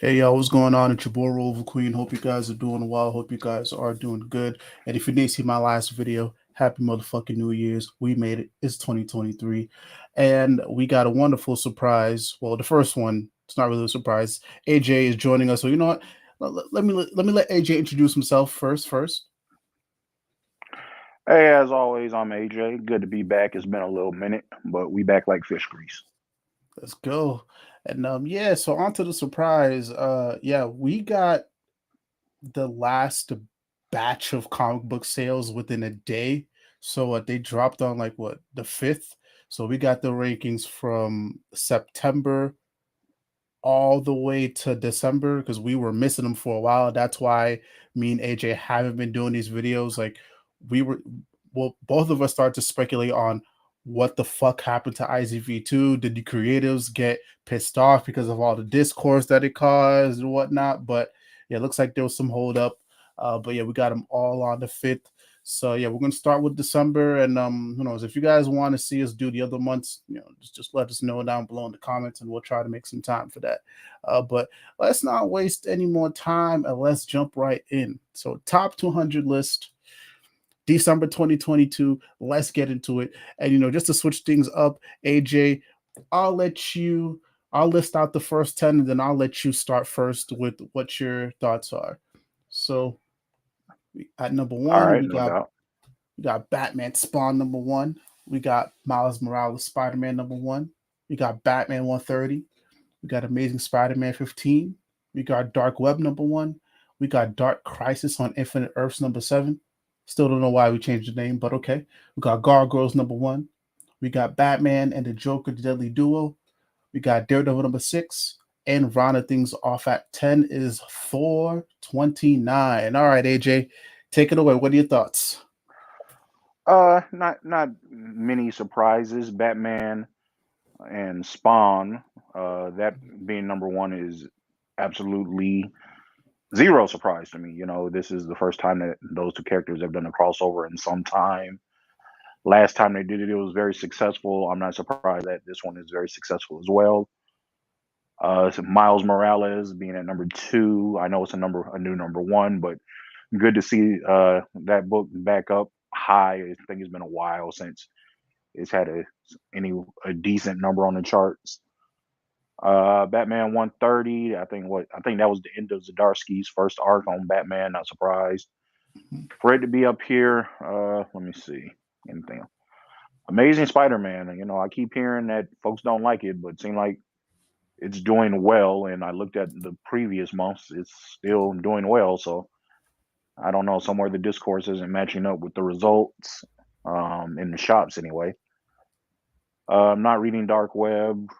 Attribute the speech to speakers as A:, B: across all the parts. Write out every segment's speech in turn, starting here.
A: Hey y'all, what's going on? It's your boy Roliver Queen. Hope you guys are doing well. Hope you guys are doing good. And if you didn't see my last video, happy motherfucking New Year's. We made it. It's 2023. And we got a wonderful surprise. Well, the first one, it's not really a surprise. AJ is joining us. So you know what? Let me let AJ introduce himself first.
B: Hey, as always, I'm AJ. Good to be back. It's been a little minute, but we back like fish grease.
A: Let's go. And yeah, so on to the surprise. Yeah, we got the last batch of comic book sales within a day. So they dropped on like what, the 5th. So we got the rankings from September all the way to December because we were missing them for a while. That's why me and AJ haven't been doing these videos. Like we were, well, both of us started to speculate on what the fuck happened to IZV2. Did the creatives get pissed off because of all the discourse that it caused and whatnot? But yeah, it looks like there was some hold up. But yeah, we got them all on the 5th. So yeah, we're gonna start with December, and who knows, if you guys want to see us do the other months, just let us know down below in the comments, and we'll try to make some time for that. But let's not waste any more time, and let's jump right in. So top 200 list, December 2022. Let's get into it. And just to switch things up, AJ, I'll let you. I'll list out the first 10, and then I'll let you start first with what your thoughts are. So at number
B: All
A: one,
B: right,
A: we
B: no
A: got
B: doubt.
A: we got Batman Spawn number one. We got Miles Morales Spider-Man number one. We got Batman 130. We got Amazing Spider-Man 15. We got Dark Web number one. We got Dark Crisis on Infinite Earths number seven. Still don't know why we changed the name, but okay. We got Gargoyles number one. We got Batman and the Joker, the Deadly Duo. We got Daredevil number six. And rounding things off at 10 is Thor 29. All right, AJ, take it away. What are your thoughts?
B: Not many surprises. Batman and Spawn, that being number one is absolutely zero surprise to me. This is the first time that those two characters have done a crossover in some time. Last time they did it, it was very successful. I'm not surprised that this one is very successful as well. So Miles Morales being at number two. I know it's a new number one, but good to see that book back up high. I think it's been a while since it's had a decent number on the charts. Batman 130. I think that was the end of Zdarsky's first arc on Batman. Not surprised for it to be up here. Let me see anything. Amazing Spider-Man. I keep hearing that folks don't like it, but it seems like it's doing well. And I looked at the previous months; it's still doing well. So I don't know. Somewhere the discourse isn't matching up with the results in the shops anyway. I'm not reading Dark Web.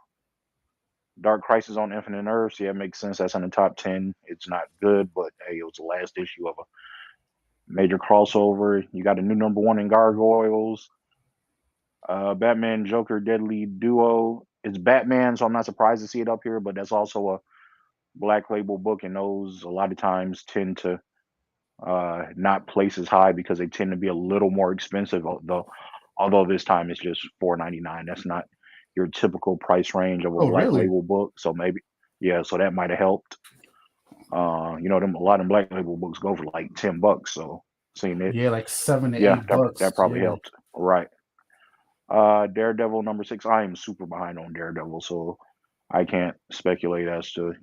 B: Dark Crisis on Infinite Earths. Yeah, it makes sense. That's in the top 10. It's not good, but hey, it was the last issue of a major crossover. You got a new number one in Gargoyles. Batman Joker Deadly Duo. It's Batman, so I'm not surprised to see it up here, but that's also a black label book, and those a lot of times tend to not place as high because they tend to be a little more expensive. Although this time it's just $4.99. That's not your typical price range of a
A: Oh,
B: black
A: really?
B: label book. So maybe, yeah. So that might have helped. Them a lot of black label books go for like $10. So seeing it,
A: Yeah, like seven to
B: yeah,
A: eight
B: that
A: bucks.
B: probably
A: Yeah.
B: helped. Right. Daredevil number six. I am super behind on Daredevil, so I can't speculate as to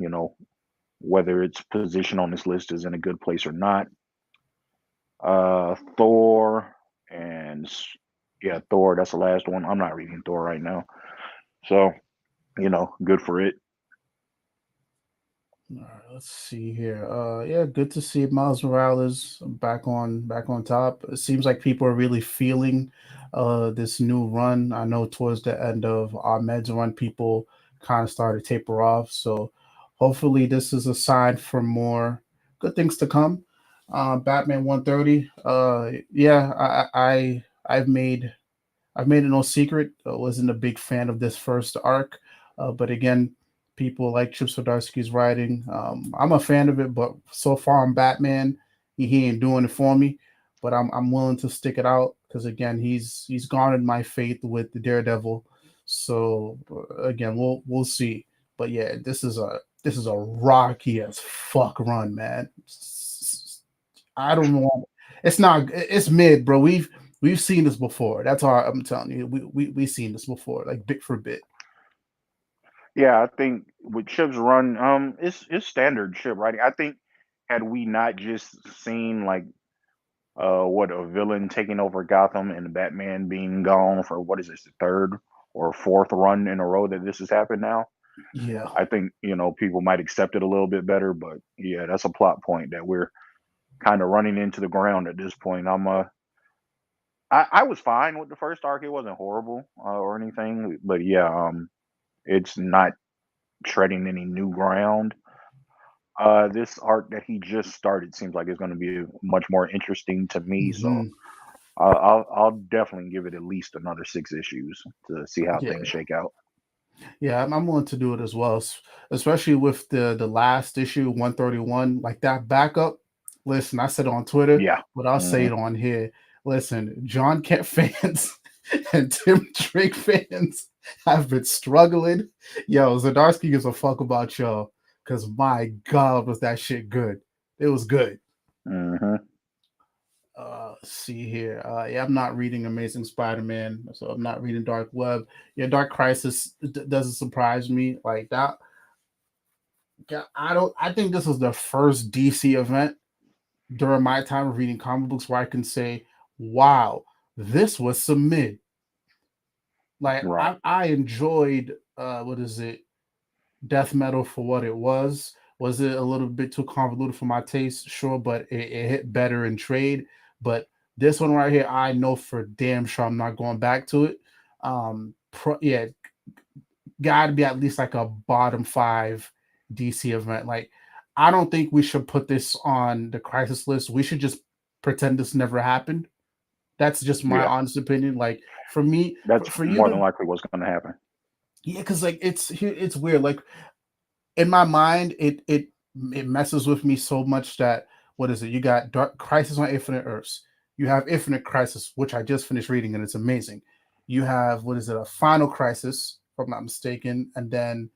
B: whether its position on this list is in a good place or not. Thor and yeah, Thor. That's the last one. I'm not reading Thor right now, so good for it.
A: All right, let's see here. Yeah, good to see Miles Morales back on top. It seems like people are really feeling this new run. I know towards the end of Ahmed's run, people kind of started to taper off. So hopefully this is a sign for more good things to come. Batman 130. Yeah, I've made it no secret. I wasn't a big fan of this first arc, but again, people like Chip Zdarsky's writing. I'm a fan of it, but so far I'm Batman. He ain't doing it for me, but I'm willing to stick it out because again, he's garnered my faith with the Daredevil. So again, we'll see. But yeah, this is this is a rocky as fuck run, man. I don't know. It's not. It's mid, bro. We've seen this before. That's all I'm telling you. We've seen this before, like bit for bit.
B: Yeah, I think with Chip's run, it's standard Chip writing. I think had we not just seen like what a villain taking over Gotham and Batman being gone for what is this, the third or fourth run in a row that this has happened now,
A: Yeah.
B: I think people might accept it a little bit better. But yeah, that's a plot point that we're kind of running into the ground at this point. I was fine with the first arc. It wasn't horrible or anything, but yeah, it's not treading any new ground. This arc that he just started seems like it's going to be much more interesting to me. So
A: Hmm.
B: I'll definitely give it at least another 6 issues to see how things
A: Yeah.
B: shake out.
A: Yeah, I'm willing to do it as well, especially with the last issue 131, like that backup. Listen, I said it on Twitter,
B: Yeah.
A: but I'll say
B: Hmm.
A: it on here. Listen, Jon Kent fans and Tim Drake fans have been struggling. Yo, Zdarsky gives a fuck about y'all because my God, was that shit good? It was good.
B: Hmm.
A: See here. Yeah, I'm not reading Amazing Spider-Man, so I'm not reading Dark Web. Yeah, Dark Crisis doesn't surprise me like that. Yeah, I don't. I think this is the first DC event during my time of reading comic books where I can say, "Wow, this was some mid." Like
B: Right.
A: I enjoyed what is it? Death Metal for what it was. Was it a little bit too convoluted for my taste? Sure, but it hit better in trade. But this one right here, I know for damn sure I'm not going back to it. Yeah, got to be at least like a bottom 5 DC event. Like, I don't think we should put this on the crisis list. We should just pretend this never happened. That's just my
B: Yeah.
A: honest opinion. Like for me,
B: That's
A: for you
B: more than
A: to
B: likely what's going to happen.
A: yeah, because like it's weird. Like in my mind, it messes with me so much that what is it? You got Dark Crisis on Infinite Earths. You have Infinite Crisis, which I just finished reading, and it's amazing. You have what is it? A Final Crisis, if I'm not mistaken, and then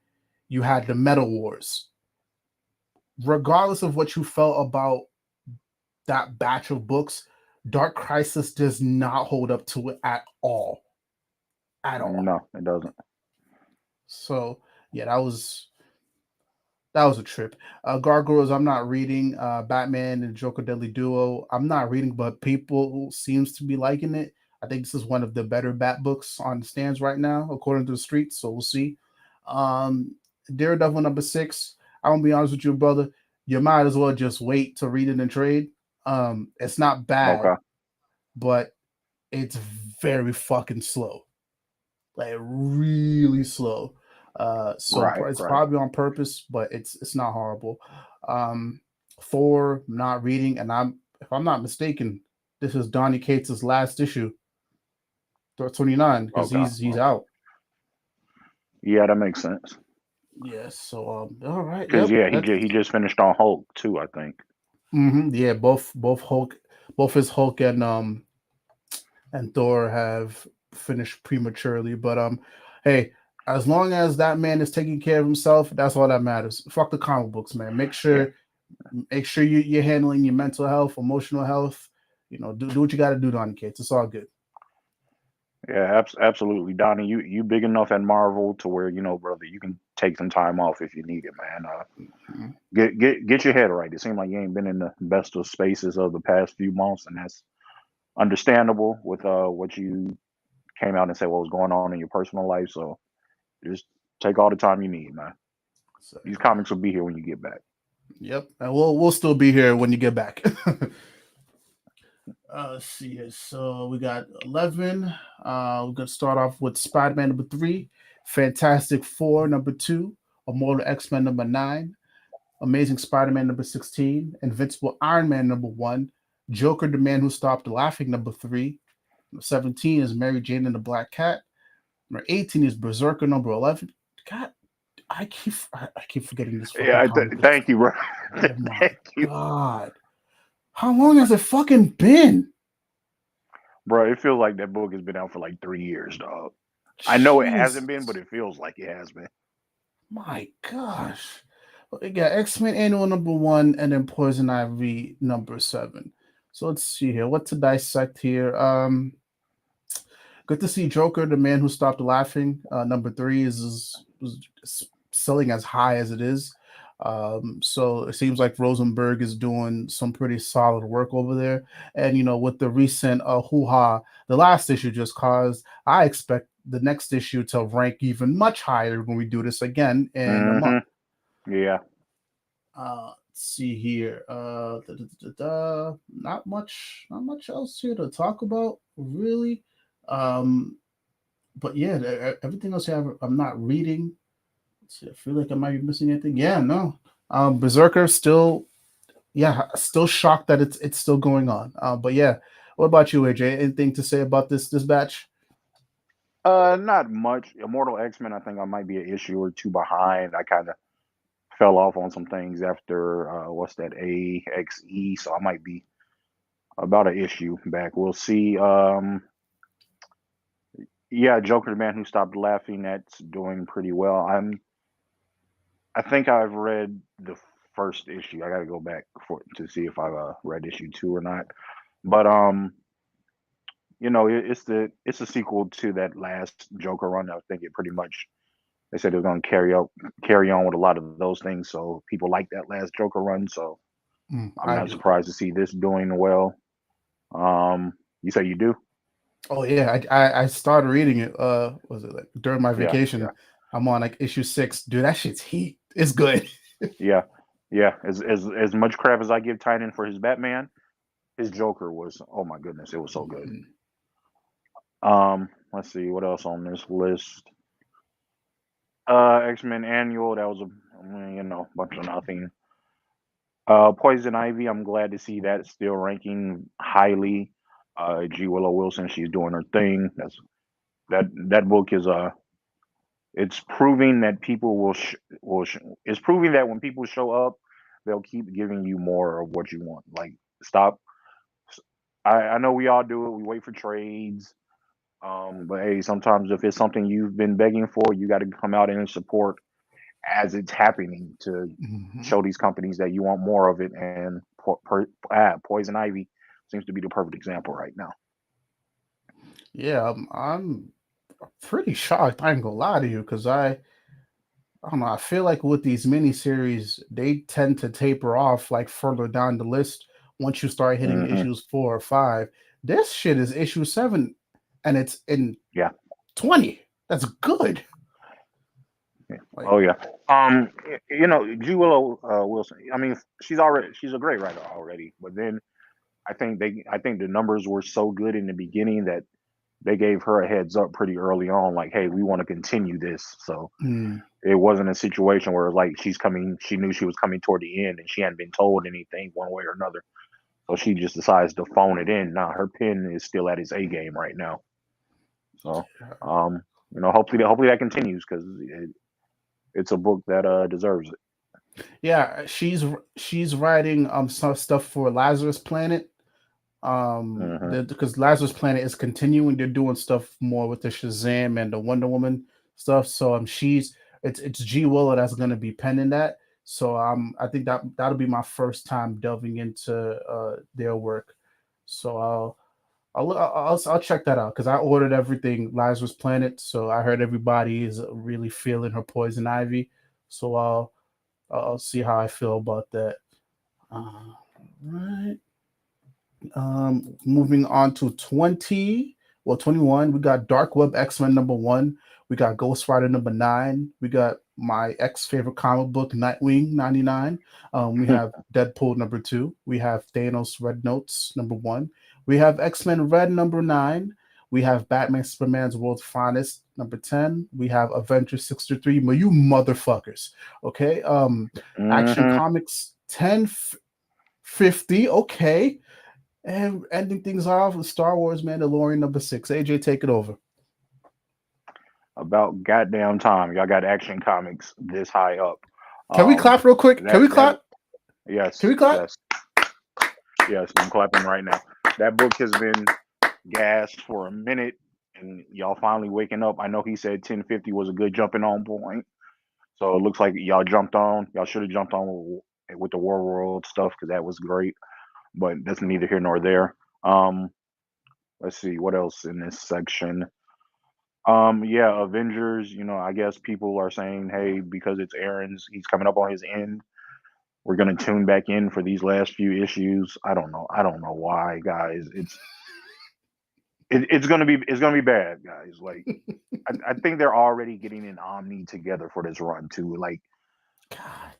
A: you had the Metal Wars. Regardless of what you felt about that batch of books, Dark Crisis does not hold up to it at all. At all.
B: No, it doesn't.
A: So yeah, that was a trip. Gargoyles, I'm not reading. Batman and Joker Deadly Duo, I'm not reading, but people seems to be liking it. I think this is one of the better Bat books on the stands right now, according to the streets. So we'll see. Um, Daredevil #6. I'm gonna be honest with you, brother. You might as well just wait to read it in trade. It's not bad,
B: Okay.
A: but it's very fucking slow, like really slow. So
B: Right.
A: it's
B: Right.
A: probably on purpose, but it's not horrible. Um, Thor, not reading, and if I'm not mistaken, this is Donny Cates' last issue, Thor 29, because
B: Okay.
A: he's out.
B: Yeah, that makes sense.
A: Yes. So all right.
B: Because
A: Yep.
B: yeah,
A: That's
B: he just finished on Hulk too. I think.
A: yeah. Both Hulk, both his Hulk and Thor have finished prematurely. But hey, as long as that man is taking care of himself, that's all that matters. Fuck the comic books, man.
B: Yeah.
A: Make sure you're handling your mental health, emotional health. Do what you got to do, Donny Cates. It's all good.
B: Yeah, absolutely, Donnie. You big enough at Marvel to where brother, you can take some time off if you need it, man.
A: Mhm.
B: Get your head right. It seems like you ain't been in the best of spaces of the past few months, and that's understandable with what you came out and said what was going on in your personal life. So just take all the time you need, man.
A: So,
B: These comics will be here when you get back.
A: yep, and we'll still be here when you get back. Let's see here. So we got 11. We're gonna start off with Spider-Man #3, Fantastic Four #2, Immortal X-Men #9, Amazing Spider-Man #16, Invincible Iron Man #1, Joker the Man Who Stopped Laughing #3. 17 is Mary Jane and the Black Cat. Number 18 is Berserker #11. God, I keep forgetting this fucking
B: Yeah,
A: comic book.
B: thank you, bro.
A: Oh my
B: Thank you,
A: God. How long has it fucking been?
B: bro. It feels like that book has been out for like 3 years, dog. I know it hasn't been, but
A: Jesus.
B: it feels like it has been.
A: My gosh. We got X-Men Annual number 1 and then Poison Ivy number 7. So let's see here. What to dissect here? Good to see Joker, the Man Who Stopped Laughing. Number 3 is selling as high as it is. So it seems like Rosenberg is doing some pretty solid work over there. And with the recent hoo-ha the last issue just caused, I expect the next issue to rank even much higher when we do this again in a month.
B: Yeah.
A: Let's see here. Not much else here to talk about, really. But yeah, everything else here I'm not reading. Let's see, I feel like I might be missing anything. Yeah, no. Berserker still shocked that it's still going on. But yeah, what about you, AJ? Anything to say about this batch?
B: Not much. Immortal X-Men, I think I might be an issue or two behind. I kind of fell off on some things after what's that, AXE, so I might be about an issue back. We'll see. Yeah, Joker, the Man Who Stopped Laughing, that's doing pretty well. I think I've read the first issue. I got to go back to see if I've read issue 2 or not. But it's a sequel to that last Joker run. I think it pretty much, they said it was going to carry on with a lot of those things. So people like that last Joker run. So I'm not surprised to see this doing well. You say you do?
A: Oh yeah, I started reading it. Was it like during my vacation?
B: Yeah.
A: I'm on like issue 6. Dude, that shit's heat. It's good.
B: Yeah. As much crap as I give Tynan for his Batman, his Joker was, oh my goodness, it was so good. Let's see what else on this list. X-Men Annual, that was a bunch of nothing. Poison Ivy, I'm glad to see that still ranking highly. G. Willow Wilson, she's doing her thing. That book is it's proving that people it's proving that when people show up, they'll keep giving you more of what you want. Like, stop. I know we all do it. We wait for trades. But hey, sometimes if it's something you've been begging for, you got to come out and support as it's happening to show these companies that you want more of it. And Poison Ivy seems to be the perfect example right now.
A: Yeah, I'm pretty shocked. I ain't gonna lie to you, because I don't know. I feel like with these miniseries, they tend to taper off like further down the list once you start hitting issues 4 or 5. This shit is issue 7, and it's in 20. That's good.
B: Yeah. Oh yeah. G. Willow Wilson. I mean, she's a great writer already. But then I think the numbers were so good in the beginning that they gave her a heads up pretty early on, like, hey, we want to continue this. So it wasn't a situation where like she knew she was coming toward the end and she hadn't been told anything one way or another. So she just decides to phone it in. Now her pen is still at its A game right now. So hopefully that continues, because it's a book that deserves it.
A: Yeah, she's writing some stuff for Lazarus Planet. Because Lazarus Planet is continuing. They're doing stuff more with the Shazam and the Wonder Woman stuff. So it's G. Willow that's going to be penning that. So I think that'll be my first time delving into their work. So I'll check that out, because I ordered everything Lazarus Planet. So I heard everybody is really feeling her Poison Ivy. So I'll see how I feel about that. Right. Moving on to 21, we got Dark Web X-Men number 1. We got Ghost Rider number 9. We got my favorite comic book, Nightwing 99. We have Deadpool number 2. We have Thanos Red Notes number 1. We have X-Men Red number 9. We have Batman Superman's World's Finest number 10. We have Avengers 63. You motherfuckers. Okay. Action Comics 1050. Okay. And ending things off with Star Wars Mandalorian number 6. AJ, take it over.
B: About goddamn time. Y'all got Action Comics this high up.
A: Can we clap real quick? Can we clap?
B: Yes.
A: Can we clap?
B: Yes, I'm clapping right now. That book has been gassed for a minute, and y'all finally waking up. I know he said 1050 was a good jumping on point. So it looks like y'all jumped on. Y'all should have jumped on with the War World stuff because that was great. But that's neither here nor there. Let's see what else in this section. Yeah, Avengers. You know, I guess people are saying, hey, because it's Aaron's, he's coming up on his end. We're gonna tune back in for these last few issues. I don't know. I don't know why, guys. It's gonna be bad, guys. Like I think they're already getting an Omni together for this run too. Like
A: God.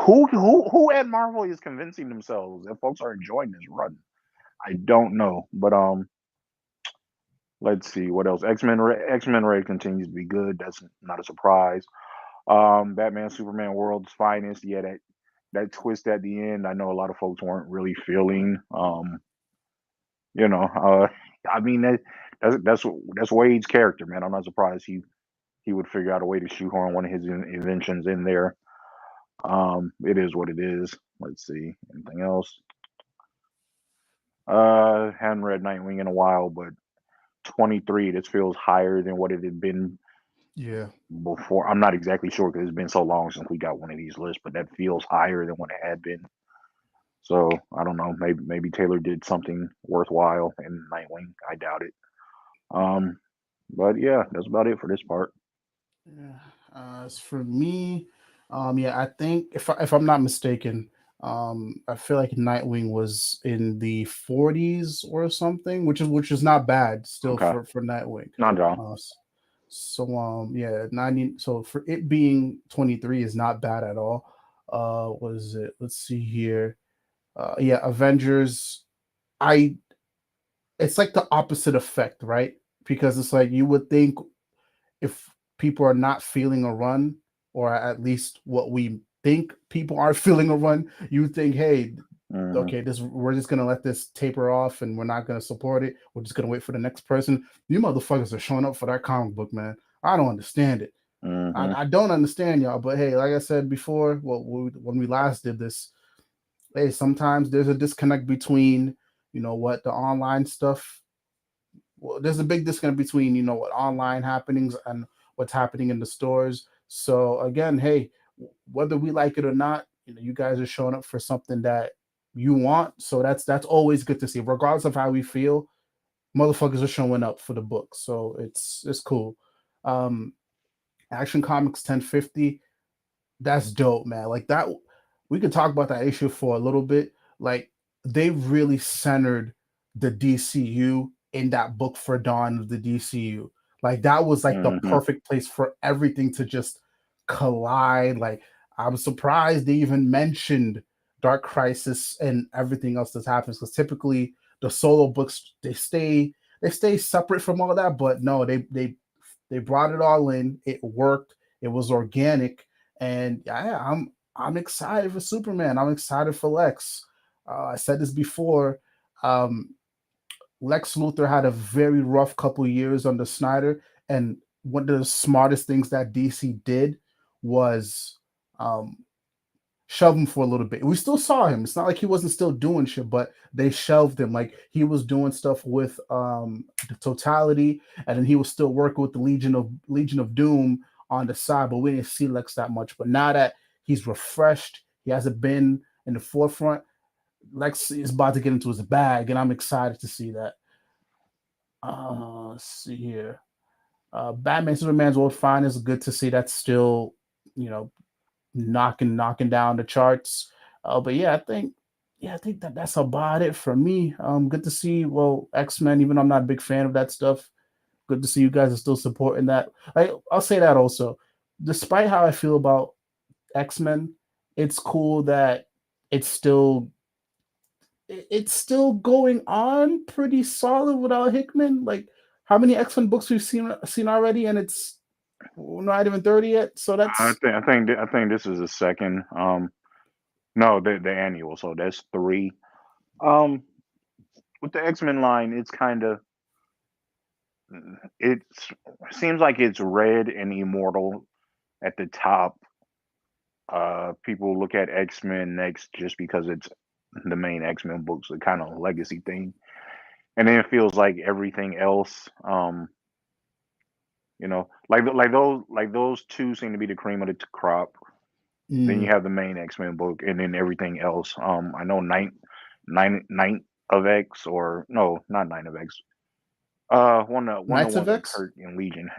B: who at Marvel is convincing themselves that folks are enjoying this run? I don't know, but let's see what else. X Men Red continues to be good. That's not a surprise. Batman Superman World's Finest. Yeah, that twist at the end. I know a lot of folks weren't really feeling. You know, I mean that's Wade's character, man. I'm not surprised he would figure out a way to shoehorn one of his inventions in there. It is what it is. Let's see anything else. Hadn't read Nightwing in a while, but 23. This feels higher than what it had been
A: Yeah.
B: before. I'm not exactly sure because it's been so long since we got one of these lists, but that feels higher than what it had been. So I don't know. Maybe Taylor did something worthwhile in Nightwing. I doubt it. But yeah, that's about it for this part.
A: Yeah. As for me, yeah, I think if I'm not mistaken, I feel like Nightwing was in the 40s or something, which is not bad still
B: Okay,
A: for Nightwing.
B: not at all.
A: So yeah, 90. So for it being 23 is not bad at all. What is it? Let's see here. Yeah, Avengers. I It's like the opposite effect, right? Because it's like you would think if people are not feeling a run, or at least what we think people are feeling a run, you think, hey,
B: Hmm.
A: okay, this we're just gonna let this taper off and we're not gonna support it. We're just gonna wait for the next person. You motherfuckers are showing up for that comic book, man. I don't understand it.
B: Hmm.
A: I don't understand y'all, but hey, like I said before, well, when we last did this, hey, sometimes there's a disconnect between what the online stuff. Well, there's a big disconnect between what online happenings and what's happening in the stores. So again, hey, whether we like it or not, you guys are showing up for something that you want. So that's always good to see, regardless of how we feel. Motherfuckers are showing up for the book, so it's cool. Um, Action Comics 1050, that's dope, man. Like that, we could talk about that issue for a little bit. Like they really centered the DCU in that book for Dawn of the DCU. Like that was like the
B: Hmm.
A: perfect place for everything to just collide. Like I'm surprised they even mentioned Dark Crisis and everything else that happens, because typically the solo books they stay separate from all that. But no, they brought it all in. It worked. It was organic, and yeah, I'm excited for Superman. I'm excited for Lex. I said this before. Um, Lex Luthor had a very rough couple years under Snyder, and one of the smartest things that DC did was um, shelve him for a little bit. We still saw him. It's not like he wasn't still doing shit, but they shelved him. Like he was doing stuff with the Totality, and then he was still working with the Legion of Doom on the side, but we didn't see Lex that much. But now that he's refreshed, he hasn't been in the forefront. Lex is about to get into his bag, and I'm excited to see that. Let's see here. Batman Superman's World Fine is good to see. That's still, you know, knocking down the charts. But yeah, I think that's about it for me. Good to see. Well, X-Men, even though I'm not a big fan of that stuff, good to see you guys are still supporting that. I'll say that also. Despite how I feel about X-Men, it's cool that it's still it's still going on pretty solid without Hickman. Like how many X-Men books we've seen already, and it's not even 30 yet. So that's
B: I think this is the second. No, the annual. So that's three. Um, with the X Men line, it's kind of it seems like it's Red and Immortal at the top. People look at X Men next just because it's the main X Men books, a kind of legacy thing, and then it feels like everything else. You know, like those two seem to be the cream of the crop. Then you
A: Mm.
B: have the main X-Men book, and then everything else. I know Night of X, or no, not Night of X. One of
A: Knights
B: the
A: of
B: ones with
A: X,
B: Kurt and Legion.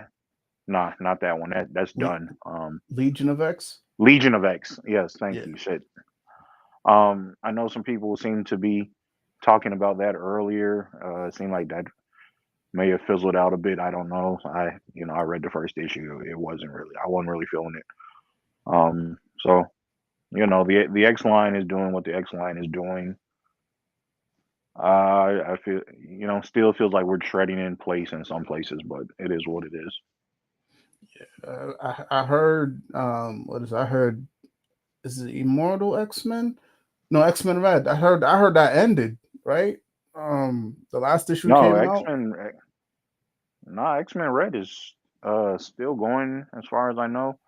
B: Nah, not that one. That's
A: Le-
B: done.
A: Legion of X.
B: Legion of X. Yes, thank
A: Yeah.
B: you. Shit. I know some people seem to be talking about that earlier. It seemed like that may have fizzled out a bit. I don't know. I read the first issue. I wasn't really feeling it. So the X line is doing what the X line is doing. I feel, still feels like we're treading in place in some places, but it is what it is.
A: I heard what is I heard is it Immortal X-Men? No, X-Men Red. I heard that ended, right? The last issue
B: No,
A: came out.
B: X Men Red is still going as far as I know.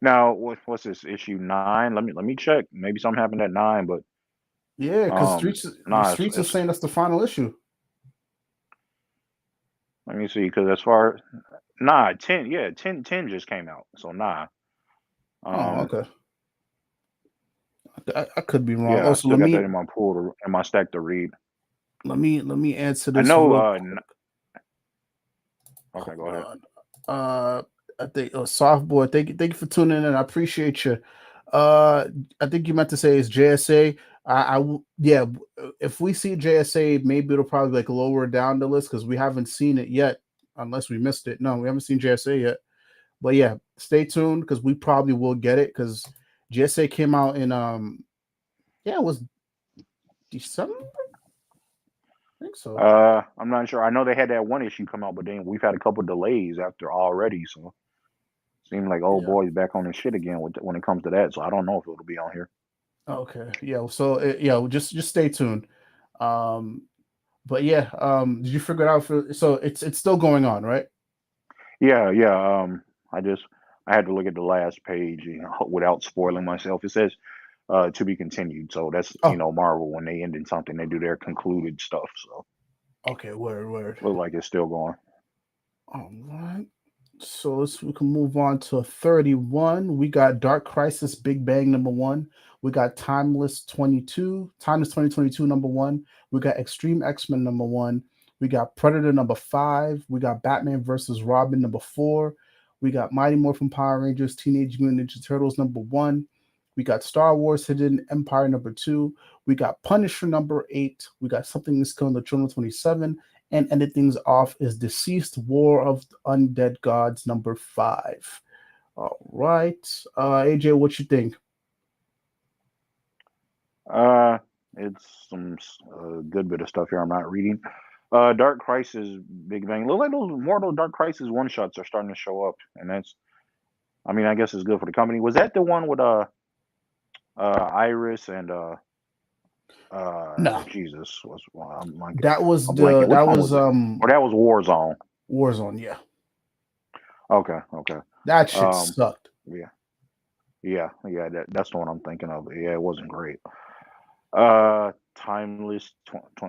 B: Now, what's this issue 9? Let me check. Maybe something happened at 9, but
A: Yeah, because
B: nah,
A: Streets is saying that's the final issue.
B: let me see, because as far, nah, 10, yeah, 10 just came out, so nah.
A: Oh,
B: Um,
A: okay. I could be wrong.
B: yeah, I
A: Also,
B: still got that in my pool in my stack to read.
A: let me answer
B: I
A: this
B: know.
A: real quick.
B: Okay, go
A: Hold
B: ahead.
A: on. I think softboard. Thank you for tuning in. I appreciate you. I think you meant to say it's JSA. Yeah. If we see JSA, maybe it'll probably like lower down the list because we haven't seen it yet, unless we missed it. No, we haven't seen JSA yet. But yeah, stay tuned because we probably will get it because JSA came out in yeah, it was December. I think so.
B: I'm not sure. I know they had that one issue come out, but then we've had a couple delays after already, so seems like old
A: Yeah.
B: boy's back on his shit again when it comes to that. So I don't know if it'll be on here.
A: Okay. Yeah. So yeah, just stay tuned. Um, but yeah, did you figure it out? So it's still going on, right?
B: Yeah, yeah. I just I had to look at the last page, without spoiling myself. It says to be continued. So that's
A: Oh,
B: Marvel, when they end in something, they do their concluded stuff. So
A: okay. Word.
B: look like it's still going.
A: All right. So we can move on to 31. We got Dark Crisis Big Bang #1. We got Timeless 2022 #1. We got Extreme X-Men #1. We got Predator #5. We got Batman versus Robin #4. We got Mighty Morphin Power Rangers Teenage Mutant Ninja Turtles #1. We got Star Wars Hidden Empire #2. We got Punisher #8. We got Something That's Killing the Children 27, and ended things off is Deceased War of the Undead Gods #5. All right. AJ, what you think?
B: Uh, it's some good bit of stuff here I'm not reading. Dark Crisis, Big Bang. Look like those more of those Dark Crisis one shots are starting to show up, and that's. I mean, I guess it's good for the company. Was that the one with Iris and
A: No,
B: Jesus was I'm like
A: that was
B: I'm blanking. Which
A: that
B: one
A: was
B: was it? Or that was Warzone.
A: Warzone. Yeah,
B: Okay, okay.
A: that shit
B: Um,
A: sucked.
B: yeah, yeah. That's the one I'm thinking of. Yeah, it wasn't great. Timeless.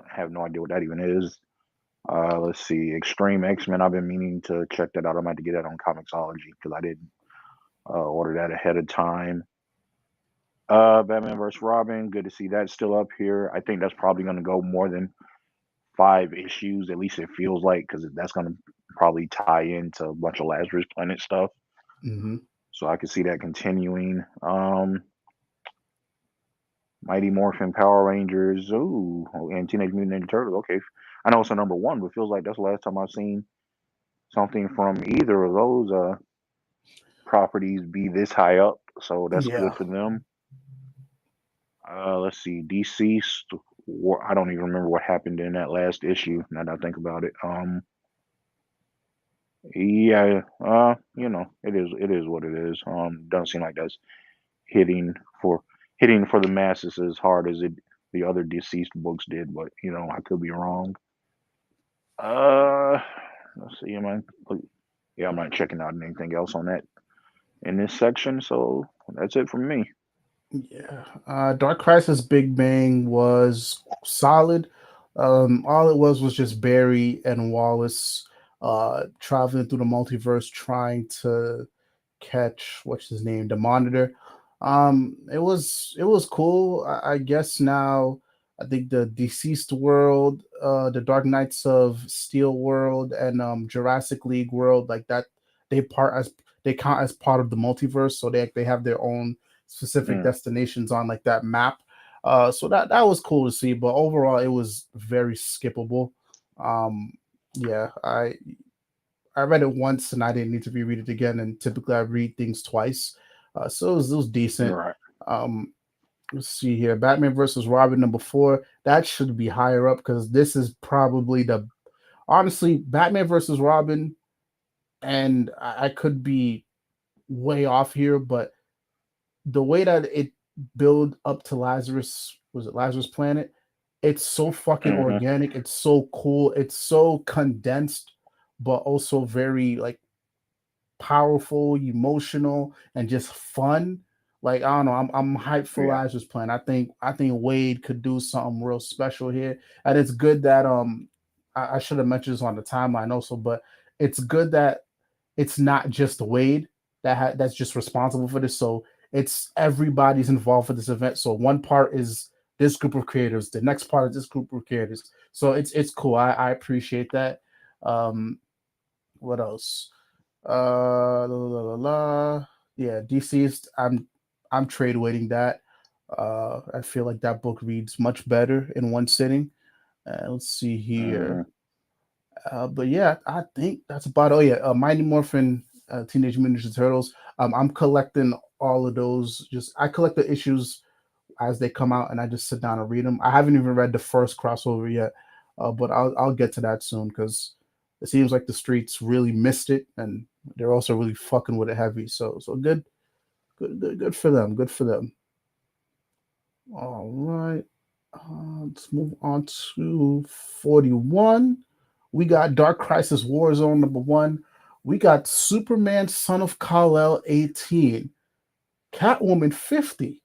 B: Have no idea what that even is. Let's see. Extreme X Men. I've been meaning to check that out. I might have to get that on Comixology because I didn't order that ahead of time. Batman vs Robin. Good to see that still up here. I think that's probably going to go more than 5 issues. At least it feels like, because that's going to probably tie into a bunch of Lazarus Planet stuff.
A: Mm-hmm.
B: So I can see that continuing. Mighty Morphin Power Rangers. Ooh, and Teenage Mutant Ninja Turtles. Okay, I know it's a #1, but it feels like that's the last time I've seen something from either of those properties be this high up. So that's good
A: Yeah,
B: for them. Let's see, Deceased. I don't even remember what happened in that last issue. Now that I think about it. Yeah. It is what it is. Doesn't seem like that's hitting for hitting for the masses as hard as the other Deceased books did, but I could be wrong. Uh, let's see. Yeah, I'm not checking out anything else on that in this section. So that's it from me.
A: yeah. Dark Crisis Big Bang was solid. All it was just Barry and Wallace traveling through the multiverse, trying to catch what's his name, the Monitor. It was cool. I guess now I think the Deceased world, the Dark Knights of Steel world, and Jurassic League world, like that, they part as they count as part of the multiverse, so they have their own specific
B: Mm,
A: destinations on like that map. So that was cool to see, but overall it was very skippable. Um, yeah, I read it once and I didn't need to reread it again. And typically I read things twice, so it was decent.
B: you're right.
A: Um, let's see here, Batman versus Robin number 4. That should be higher up because this is probably the honestly Batman versus Robin, and I could be way off here, but the way that it build up to Lazarus, was it Lazarus Planet? It's so fucking
B: Hmm.
A: organic. It's so cool. It's so condensed, but also very like powerful, emotional, and just fun. Like I don't know, I'm hyped for
B: Yeah.
A: Lazarus Planet. I think Wade could do something real special here, and it's good that I should have mentioned this on the timeline also, but it's good that it's not just Wade that's just responsible for this. So it's everybody's involved for this event. So one part is this group of creators, the next part is this group of creators. So it's cool. I appreciate that. What else? La, la, la, la. Yeah, Deceased. I'm trade waiting that. I feel like that book reads much better in one sitting. Let's see
B: Hmm.
A: here. But yeah, I think that's about. Oh yeah, Mighty Morphin, Teenage Mutant Ninja Turtles. I'm collecting all of those. Just I collect the issues as they come out, and I just sit down and read them. I haven't even read the first crossover yet, but I'll get to that soon because it seems like the streets really missed it, and they're also really fucking with it heavy. So good for them. Good for them. All right. Let's move on to 41. We got Dark Crisis Warzone number 1. We got Superman, Son of Kal-El 18, Catwoman 50,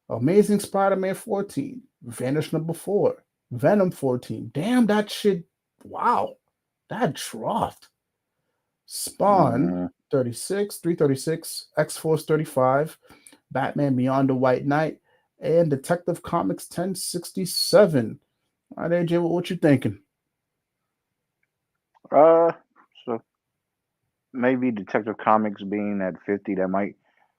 A: Amazing Spider-Man 14, Vanish number 4, Venom 14. Damn, that shit. Wow, that dropped. Spawn
B: Hmm.
A: 36, 336, X Force 35, Batman Beyond the White Knight, and Detective Comics 1067. All right, AJ, what you thinking?
B: Uh, so maybe Detective Comics being at 50, that might.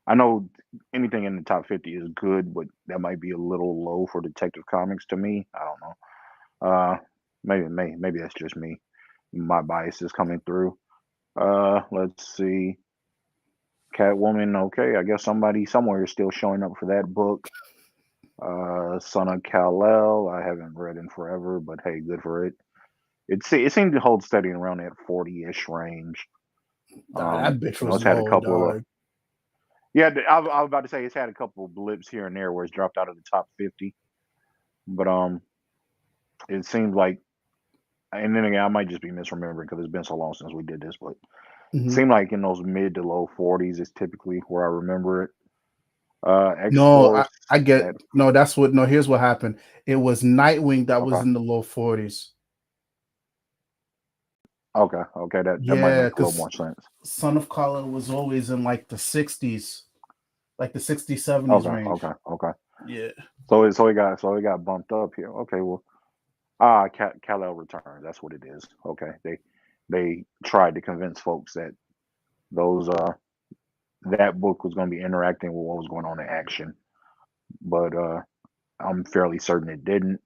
B: I know anything in the top 50 is good, but that might be a little low for Detective Comics to me. I don't know. Maybe that's just me. My bias is coming through. Let's see. Catwoman, okay. I guess somebody somewhere is still showing up for that book. Son of Kal-El, I haven't read in forever, but hey, good for it. It seemed to hold steady around that 40-ish range.
A: Nah, that bitch
B: You know,
A: was
B: it's had a
A: low,
B: couple of
A: dog.
B: yeah. I was about to say it's had a couple of blips here and there where it's dropped out of the top 50, but it seemed like, and then again, I might just be misremembering because it's been so long since we did this, but it
A: Mhm.
B: seemed like in those mid to low 40s is typically where I remember it. X
A: No, I,
B: Force
A: I get
B: at
A: no. That's what. No, here's what happened. It was Nightwing that was
B: okay,
A: in the low 40s.
B: okay, that might
A: Yeah,
B: make a little
A: because
B: more sense.
A: Son of Kal-El was always in like the 60s, like the 60s, 70s range.
B: Okay.
A: Yeah.
B: So it got bumped up here. Okay, well, Kal-El returns. That's what it is. Okay, they tried to convince folks that those that book was going to be interacting with what was going on in action, but I'm fairly certain it didn't.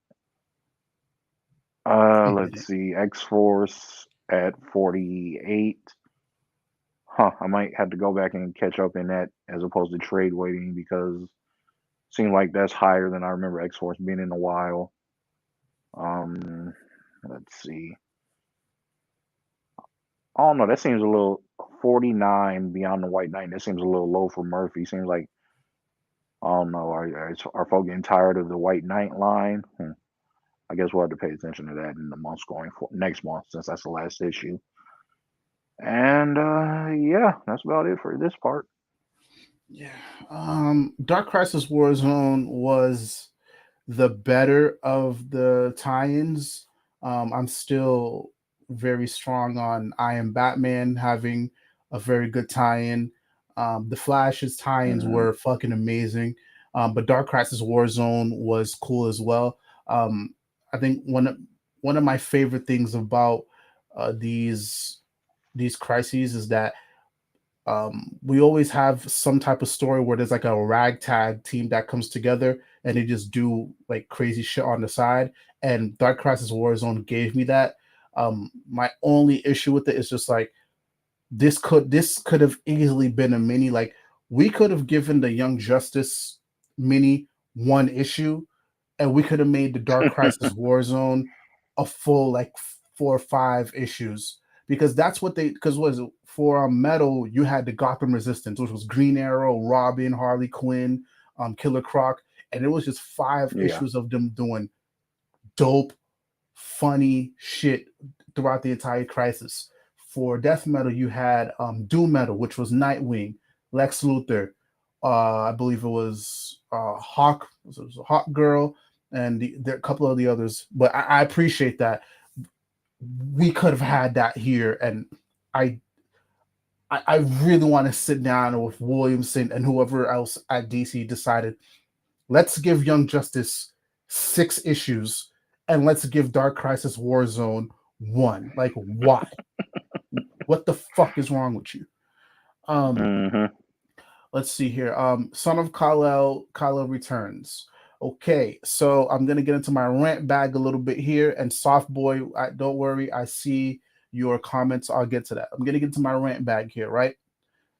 A: It
B: Let's
A: didn't.
B: see, X Force at 48. Huh, I might have to go back and catch up in that as opposed to trade waiting because it seemed like that's higher than I remember X Force being in a while. Um, let's see. I don't know. That seems a little 49 Beyond the White Knight. That seems a little low for Murphy. Seems like I don't know. Are folk getting tired of the White Knight line? I guess we'll have to pay attention to that in the months going for next month since that's the last issue. And yeah, that's about it for this part.
A: Yeah. Dark Crisis Warzone was the better of the tie-ins. I'm still very strong on I Am Batman having a very good tie-in. The Flash's tie-ins
B: Mm-hmm.
A: were fucking amazing. But Dark Crisis Warzone was cool as well. I think one of my favorite things about these crises is that we always have some type of story where there's like a ragtag team that comes together and they just do like crazy shit on the side. And Dark Crisis Warzone gave me that. My only issue with it is just like this could have easily been a mini. Like we could have given the Young Justice mini one issue, and we could have made the Dark Crisis Warzone a full like 4 or 5 issues, because that's what they, because was for Metal you had the Gotham Resistance, which was Green Arrow, Robin, Harley Quinn, Killer Croc, and it was just five
B: Yeah.
A: issues of them doing dope, funny shit throughout the entire crisis. For Death Metal, you had Doom Metal, which was Nightwing, Lex Luthor, I believe it was Hawk, it was Hawk Girl, and a couple of the others. But I appreciate that we could have had that here, and I I really want to sit down with Williamson and whoever else at DC decided, let's give Young Justice 6 issues and let's give Dark Crisis Warzone one. Like, why? What the fuck is wrong with you?
B: Mm-hmm.
A: Let's see here. Son of Kal-El, Kal-El returns. Okay, so I'm gonna get into my rant bag a little bit here. And Soft Boy, don't worry, I see your comments. I'll get to that. I'm gonna get into my rant bag here, right?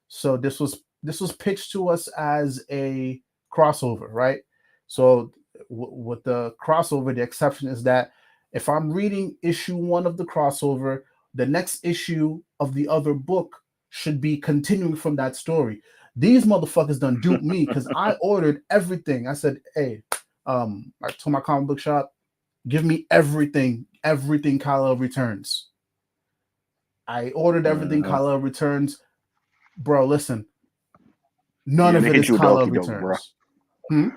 A: So this was pitched to us as a crossover, right? So with the crossover, the exception is that if I'm reading issue 1 of the crossover, the next issue of the other book should be continuing from that story. These motherfuckers done duped me because I ordered everything. I said, hey, I told my comic book shop, give me everything Kal-El returns. I ordered everything
B: Mm-hmm.
A: Kal-El returns. Bro, listen, none
B: Yeah,
A: of
B: they
A: it
B: hit
A: is
B: you with the
A: Kal-El
B: okey doke, bro.
A: returns.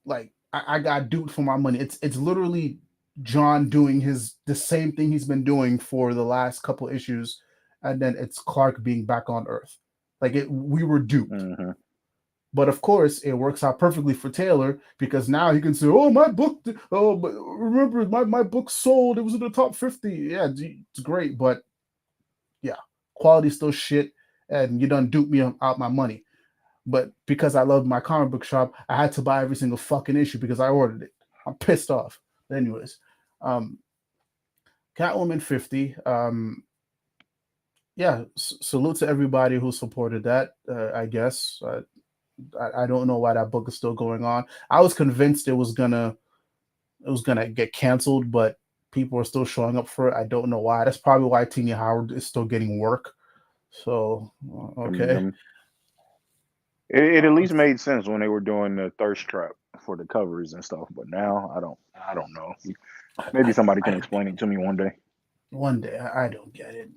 A: Like I got duped for my money. It's literally John doing the same thing he's been doing for the last couple issues, and then it's Clark being back on Earth. Like we were duped.
B: Mm-hmm.
A: But of course, it works out perfectly for Taylor because now he can say, "Oh, my book! Oh, but remember, my book sold. It was in the top 50. Yeah, it's great, but yeah, quality's still shit, and you done duped me out my money." But because I love my comic book shop, I had to buy every single fucking issue because I ordered it. I'm pissed off. But anyways, um, Catwoman 50. Yeah, salute to everybody who supported that. I guess I don't know why that book is still going on. I was convinced it was gonna get canceled, but people are still showing up for it. I don't know why. That's probably why Tina Howard is still getting work. So okay.
B: Mm-hmm. It at least made sense when they were doing the thirst trap for the covers and stuff, but now I don't know. Maybe somebody
A: I
B: can
A: don't get
B: explain it to me one day.
A: one day. I don't get it.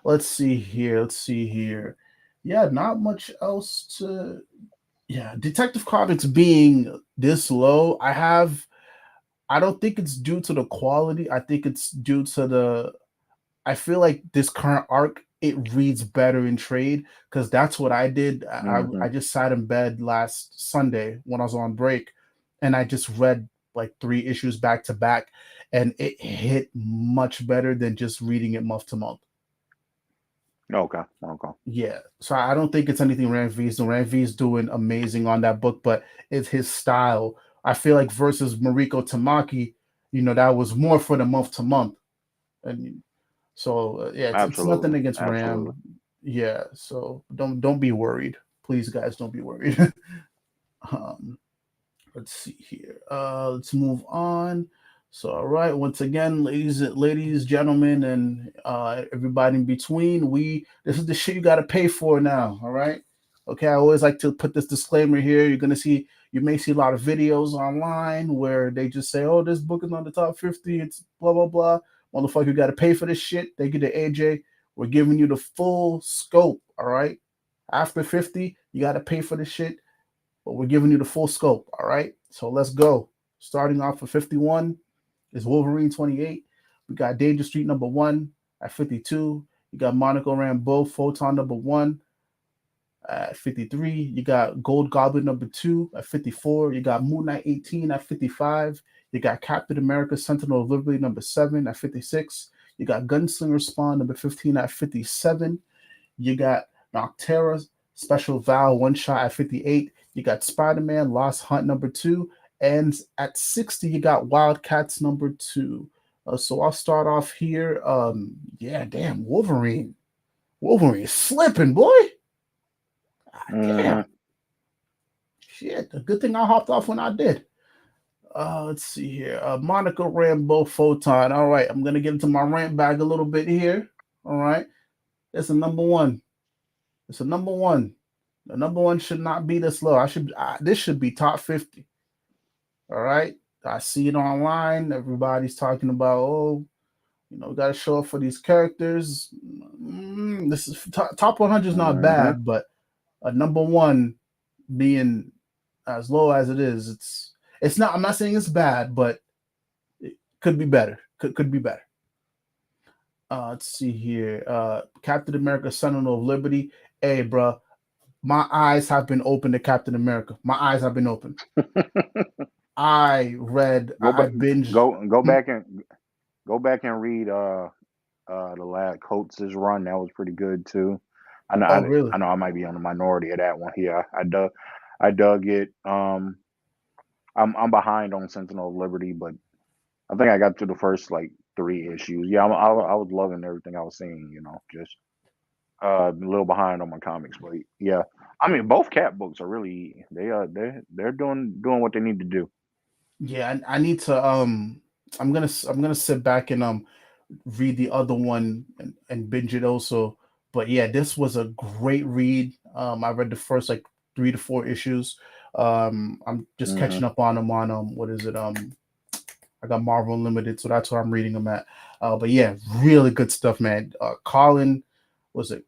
A: Let's see here. Let's see here. Yeah, not much else to. Yeah, Detective Comics being this low, I don't think it's due to the quality. I think it's due to the. I feel like this current arc it reads better in trade because that's what I did.
B: Mm-hmm.
A: I just sat in bed last Sunday when I was on break, and I just read like 3 issues back to back, and it hit much better than just reading it month to month.
B: Okay. Okay.
A: Yeah, so I don't think it's anything Ran V's doing. Ran V's doing amazing on that book, but it's his style. I feel like versus Mariko Tamaki, that was more for the month to month, and so yeah, it's nothing
B: Absolutely.
A: against
B: Absolutely.
A: Ram. Yeah, so don't be worried, please, guys. Don't be worried. um, let's see here. Let's move on. So, all right, once again, ladies, gentlemen, and everybody in between, this is the shit you got to pay for now. All right. Okay, I always like to put this disclaimer here. You may see a lot of videos online where they just say, "Oh, this book is on the top 50. It's blah blah blah." Motherfucker, you got to pay for this shit. Thank you to AJ. We're giving you the full scope. All right. After 50, you got to pay for this shit, but we're giving you the full scope. All right. So let's go. Starting off with 51. is Wolverine 28. We got Danger Street number 1 at 52. You got Monaco Rambeau Photon number 1 at 53. You got Gold Goblin number 2 at 54. You got Moon Knight 18 at 55. You got Captain America Sentinel of Liberty number 7 at 56. You got Gunslinger Spawn number 15 at 57. You got Noctera Special Val one shot at 58. You got Spider-Man Lost Hunt number 2. And at 60, you got Wildcats number 2. So I'll start off here. Yeah, damn, Wolverine. Wolverine slipping, boy. Damn. Shit. A good thing I hopped off when I did. Let's see here. Monica Rambeau Photon. All right, I'm gonna get into my rant bag a little bit here. All right. It's a number 1. It's a number 1. The number 1 should not be this low. This should be top 50. All right. I see it online. Everybody's talking about, oh, we got to show up for these characters. This is top 100 is not bad, but a number 1 being as low as it is, it's not. I'm not saying it's bad, but it could be better. Could be better. Let's see here. Captain America, Sentinel of Liberty. Hey, bro, my eyes have been open to Captain America. My eyes have been open. I read. I binged.
B: Go back and read the lad Coates' run. That was pretty good too. I know.
A: Oh, really?
B: I know. I might be on the minority of that one. Yeah, I dug it. I'm behind on Sentinel of Liberty, but I think I got to the first like 3 issues. Yeah, I was loving everything I was seeing. Just a little behind on my comics, but yeah. I mean, both Cat books are really they're doing what they need to do.
A: Yeah, I need to. I'm gonna sit back and read the other one and binge it also. But yeah, this was a great read. I read the first like 3 to 4 issues. I'm just catching up on them on what is it? I got Marvel Unlimited, so that's where I'm reading them at. But yeah, really good stuff, man. Colin, was it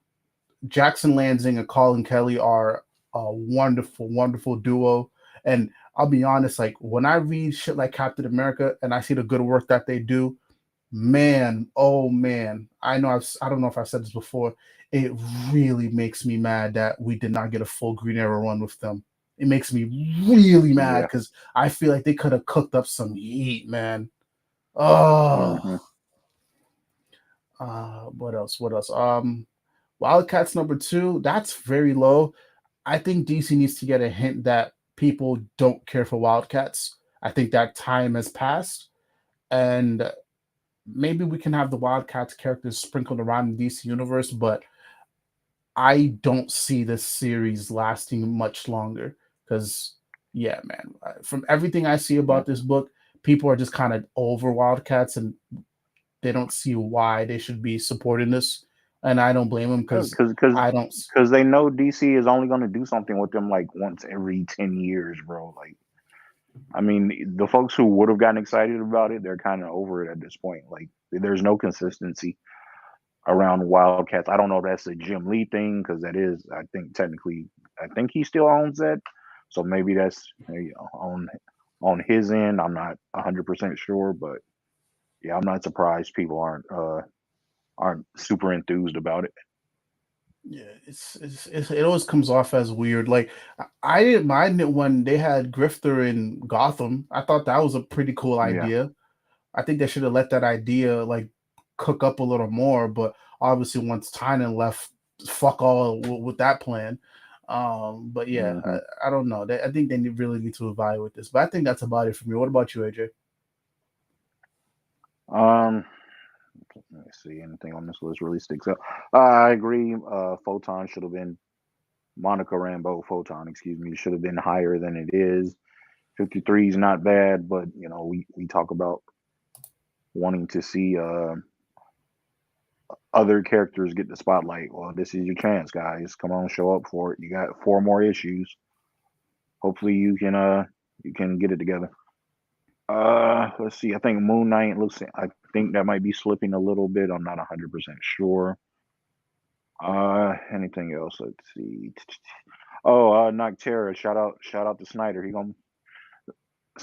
A: Jackson Lansing and Colin Kelly are a wonderful, wonderful duo. And I'll be honest, like when I read shit like Captain America and I see the good work that they do, man, oh man, I don't know if I've said this before. It really makes me mad that we did not get a full Green Arrow run with them. It makes me really mad
B: Yeah.
A: because I feel like they could have cooked up some heat, man. Oh, what else? What else? Wildcats number 2. That's very low. I think DC needs to get a hint that people don't care for Wildcats. I think that time has passed, and maybe we can have the Wildcats characters sprinkled around the DC universe, but I don't see this series lasting much longer because, yeah, man, from everything I see about this book, people are just kind of over Wildcats and they don't see why they should be supporting this. And I don't blame them because I don't.
B: Because they know DC is only going to do something with them like once every 10 years, bro. Like, I mean, the folks who would have gotten excited about it, they're kind of over it at this point. Like, there's no consistency around Wildcats. I don't know if that's a Jim Lee thing because that is, I think technically, I think he still owns that. So maybe that's on his end. I'm not 100% sure, but yeah, I'm not surprised people aren't super enthused about it.
A: Yeah, it always comes off as weird. Like I didn't mind it when they had Grifter in Gotham. I thought that was a pretty cool
B: Yeah.
A: idea. I think they should have let that idea like cook up a little more. But obviously, once Tynan left, fuck all with that plan. But yeah, I don't know. I think they really need to evaluate this. But I think that's about it for me. What about you, AJ?
B: Let me see. Anything on this list really sticks out. I agree. Photon should have been Monica Rambeau. Photon, excuse me, should have been higher than it is. 53 is not bad, but we talk about wanting to see other characters get the spotlight. Well, this is your chance, guys. Come on, show up for it. You got 4 more issues. Hopefully, you can get it together. Let's see. I think Moon Knight looks. I think that might be slipping a little bit. I'm not 100% sure. Anything else? Let's see. Oh, Noctera. Shout out to Snyder.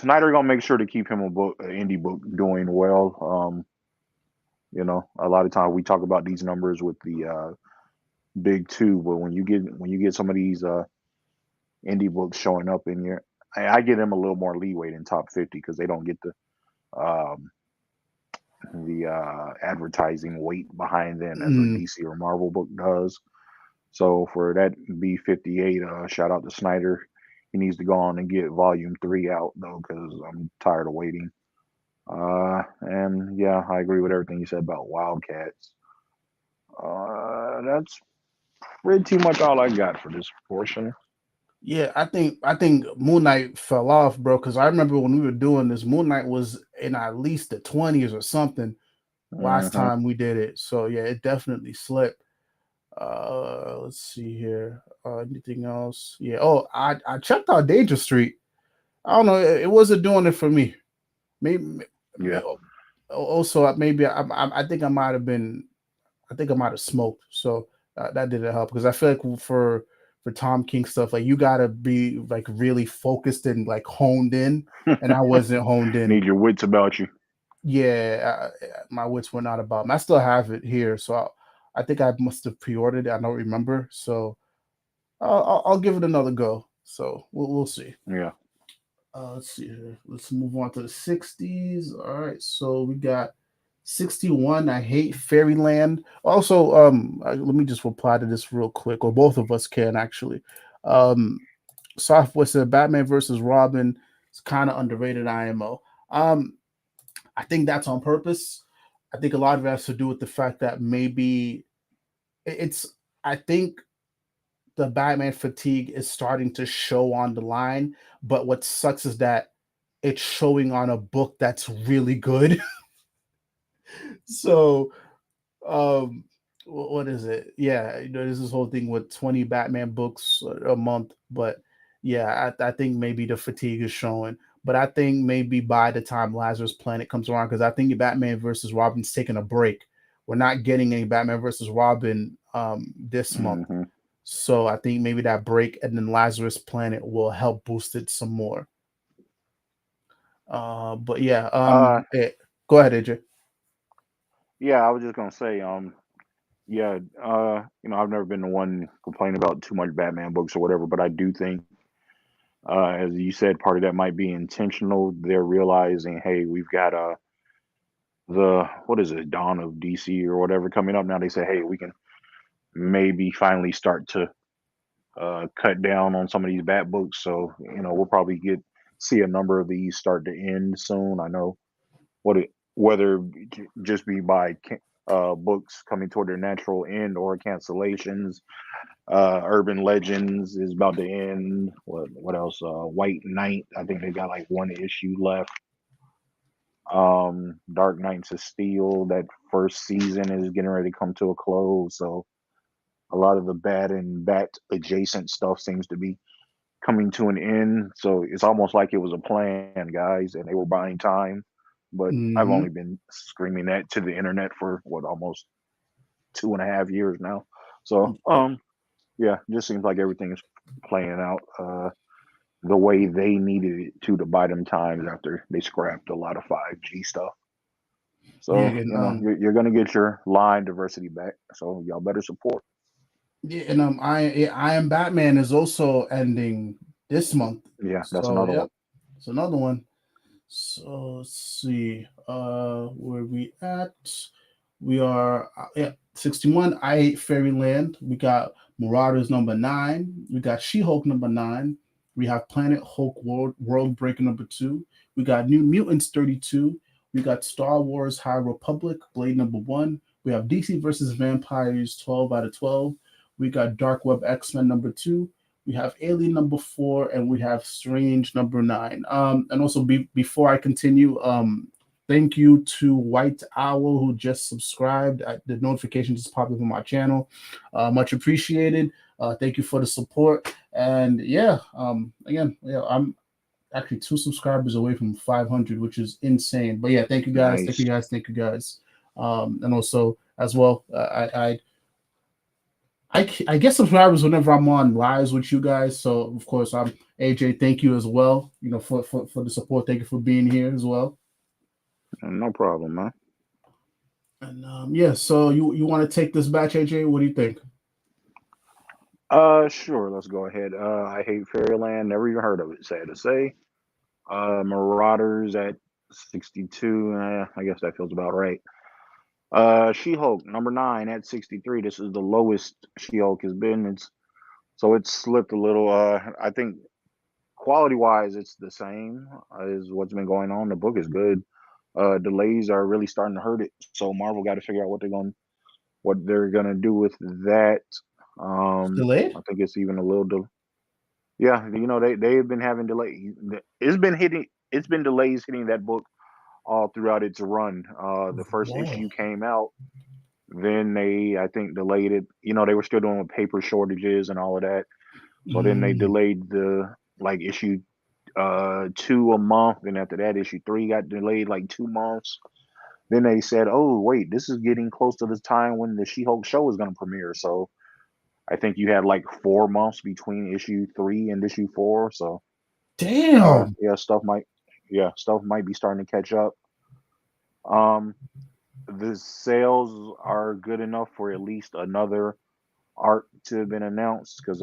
B: Snyder gonna make sure to keep him a book, an indie book, doing well. You know, a lot of times we talk about these numbers with the big two, but when you get some of these indie books showing up in your, I give them a little more leeway than top 50 because they don't get um, the advertising weight behind them as a
A: Mm,
B: DC or Marvel book does. So for that B58, shout out to Snyder. He needs to go on and get Volume 3 out though, because I'm tired of waiting. And yeah, I agree with everything you said about Wildcats. That's pretty much all I got for this portion.
A: yeah, I think Moon Knight fell off, bro. Because I remember when we were doing this, Moon Knight was in at least the 20s or something last
B: Hmm.
A: time we did it. So yeah, it definitely slipped. Let's see here. Anything else? Yeah. Oh, I checked out Danger Street. I don't know. It wasn't doing it for me. Maybe.
B: Yeah.
A: Also, maybe I think I might have been. I think I might have smoked. So that didn't help because I feel like for Tom King stuff, like you gotta be like really focused and like honed in, and I wasn't honed in.
B: Need your wits about you.
A: Yeah, my wits were not about me. I still have it here, so I think I must have pre-ordered it. I don't remember, so I'll give it another go. So we'll see.
B: Yeah.
A: Let's see here. Let's move on to the 60s. All right, so we got 61. I hate Fairyland. Also, let me just reply to this real quick, or both of us can actually. Software said Batman versus Robin is kind of underrated IMO. I think that's on purpose. I think a lot of it has to do with the fact that maybe it's. I think the Batman fatigue is starting to show on the line, but what sucks is that it's showing on a book that's really good. So, um, what is it? Yeah, there's this whole thing with 20 Batman books a month, but yeah, I think maybe the fatigue is showing. But I think maybe by the time Lazarus Planet comes around, because I think Batman versus Robin's taking a break. We're not getting any Batman versus Robin this month.
B: Hmm.
A: So I think maybe that break and then Lazarus Planet will help boost it some more. But yeah,
B: Uh,
A: go ahead, AJ.
B: yeah, I was just gonna say, yeah, you know, I've never been the one complaining about too much Batman books or whatever, but I do think, as you said, part of that might be intentional. They're realizing, hey, we've got the what is it, Dawn of DC or whatever coming up now. They say, hey, we can maybe finally start to cut down on some of these Bat books. So you know, we'll probably get see a number of these start to end soon. I know what it whether just be by books coming toward their natural end or cancellations. Urban Legends is about to end. What else? White Knight. I think they got like one issue left. Dark Knights of Steel. That first season is getting ready to come to a close. So a lot of the Bat and Bat adjacent stuff seems to be coming to an end. So it's almost like it was a plan, guys, and they were buying time. But I've
A: Mm-hmm.
B: only been screaming that to the internet for what almost 2.5 years now. So yeah, just seems like everything is playing out the way they needed it to buy them times after they scrapped a lot of 5G stuff.
A: Yeah,
B: So
A: and
B: you know you're gonna get your line diversity back. So y'all better support.
A: yeah, and I am Batman is also ending this month.
B: Yeah, that's
A: So
B: another
A: yep,
B: one.
A: it's another one. So let's see. Where we at? We are yeah, 61. I hate Fairyland. We got Marauders number 9. We got She-Hulk number 9. We have Planet Hulk World Breaker number 2. We got New Mutants 32. We got Star Wars High Republic Blade number 1. We have DC versus Vampires 12 out of 12. We got Dark Web X-Men number 2. We have Alien number 4, and we have Strange number 9. And also before I continue, thank you to White Owl who just subscribed. The notification just popped up on my channel. Much appreciated. Thank you for the support. And yeah, again, yeah, I'm actually 2 subscribers away from 500, which is insane. But yeah, thank you guys. Thank
B: Nice.
A: you guys. Thank you guys. And also as well, I get subscribers whenever I'm on lives with you guys. So of course I'm AJ. Thank you as well. You know for the support. Thank you for being here as well.
B: No problem, man.
A: And yeah, so you want to take this batch, AJ? What do you think?
B: Sure. Let's go ahead. I hate Fairyland. Never even heard of it. Sad to say. Marauders at 62. I guess that feels about right. She-Hulk number 9 at 63. This is the lowest She-Hulk has been. It's slipped a little. I think quality wise, it's the same as what's been going on. The book is good. Delays are really starting to hurt it. So Marvel got to figure out what they're gonna do with that.
A: It's delayed.
B: I think it's even a little. Yeah, they've been having delay. It's been delays hitting that book all throughout its run. The first
A: Whoa.
B: issue came out, then I think delayed it. They were still doing with paper shortages and all of that. So then they
A: Mm,
B: delayed the like issue 2 a month, and after that issue 3 got delayed like 2 months. Then they said, "Oh wait, this is getting close to the time when the She-Hulk show is going to premiere." So I think you had like 4 months between issue 3 and issue 4. So
A: damn.
B: yeah, stuff might be starting to catch up. Um, the sales are good enough for at least another arc to have been announced because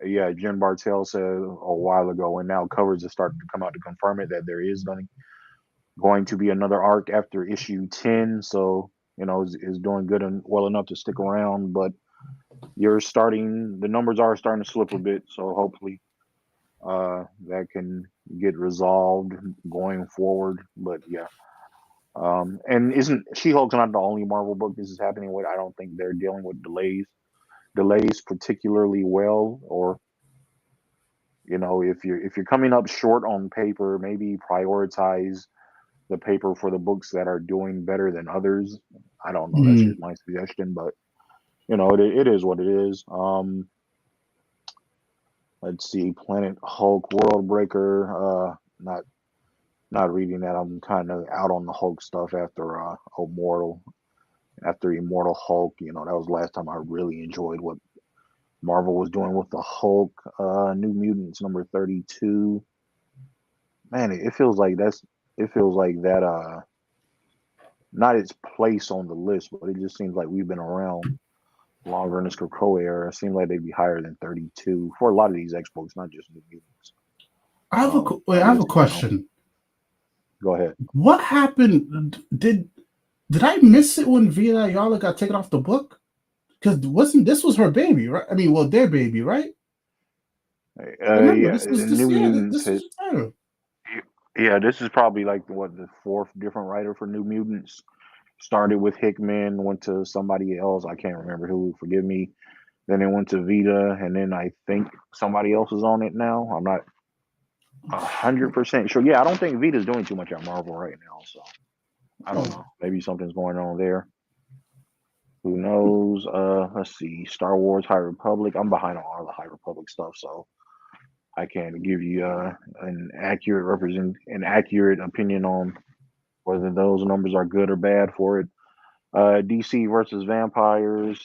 B: yeah, Jen Bartel said a while ago, and now covers are starting to come out to confirm it that there is going to be another arc after issue 10. So is doing good and well enough to stick around, but the numbers are starting to slip a bit. So hopefully that can get resolved going forward. But yeah. And isn't She-Hulk's not the only Marvel book this is happening with? I don't think they're dealing with delays particularly well. Or if you're coming up short on paper, maybe prioritize the paper for the books that are doing better than others. I don't know. That's
A: Mm.
B: just my suggestion, but it is what it is. Let's see, Planet Hulk, World Breaker. Not reading that. I'm kind of out on the Hulk stuff after Immortal Hulk. That was the last time I really enjoyed what Marvel was doing with the Hulk. New Mutants number 32. Man, it feels like that. Not its place on the list, but it just seems like we've been around longer in this Krakoa era. It seems like they'd be higher than 32 for a lot of these X books, not just New Mutants.
A: Wait,
B: I
A: I have a
B: guess
A: question.
B: Go ahead.
A: What happened? Did I miss it when Vita Ayala got taken off the book? Because wasn't this was her baby, right? I mean, well, their baby, right? Remember,
B: Yeah, New Mutants.
A: this was her title.
B: Yeah, this is probably like the fourth different writer for New Mutants. Started with Hickman, went to somebody else. I can't remember who. Forgive me. Then it went to Vita, and then I think somebody else is on it now. I'm not 100% sure. Yeah, I don't think Vita's doing too much at Marvel right now. So I don't
A: Oh,
B: know. Maybe something's going on there. Who knows? Let's see. Star Wars High Republic. I'm behind on all the High Republic stuff, so I can't give you an accurate opinion on whether those numbers are good or bad for it. DC versus Vampires.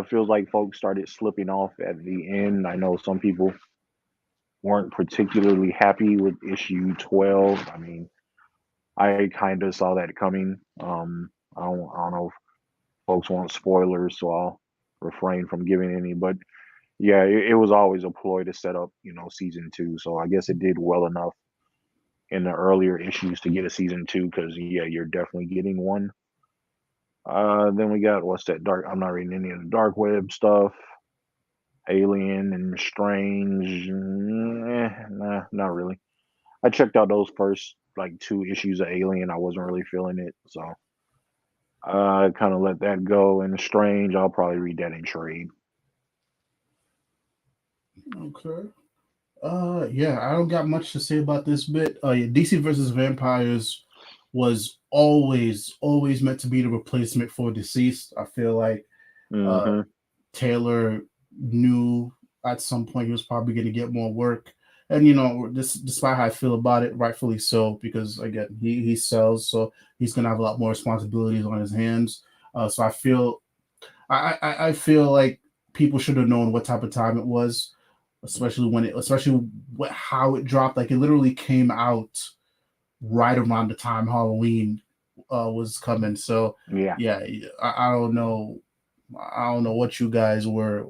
B: Feels like folks started slipping off at the end. I know some people weren't particularly happy with issue 12. I mean, I kind of saw that coming. I don't know if folks want spoilers, so I'll refrain from giving any. But yeah, it was always a ploy to set up, season 2. So I guess it did well enough in the earlier issues to get a season 2 because yeah, you're definitely getting one. Then we got what's that dark? I'm not reading any of the dark web stuff. Alien and Strange. Nah, not really. I checked out those first like 2 issues of Alien. I wasn't really feeling it, so I kind of let that go. And Strange, I'll probably read that in trade.
A: okay. Yeah, I don't got much to say about this bit. Yeah, DC versus Vampires was always meant to be the replacement for Deceased. I feel like uh
B: Mm-hmm.
A: Taylor knew at some point he was probably going to get more work. And this, despite how I feel about it, rightfully so, because again, he sells, so he's going to have a lot more responsibilities on his hands. So I feel I feel like people should have known what type of time it was, especially how it dropped. Like it literally came out right around the time Halloween was coming. So
B: Yeah.
A: yeah, I don't know. I don't know what you guys were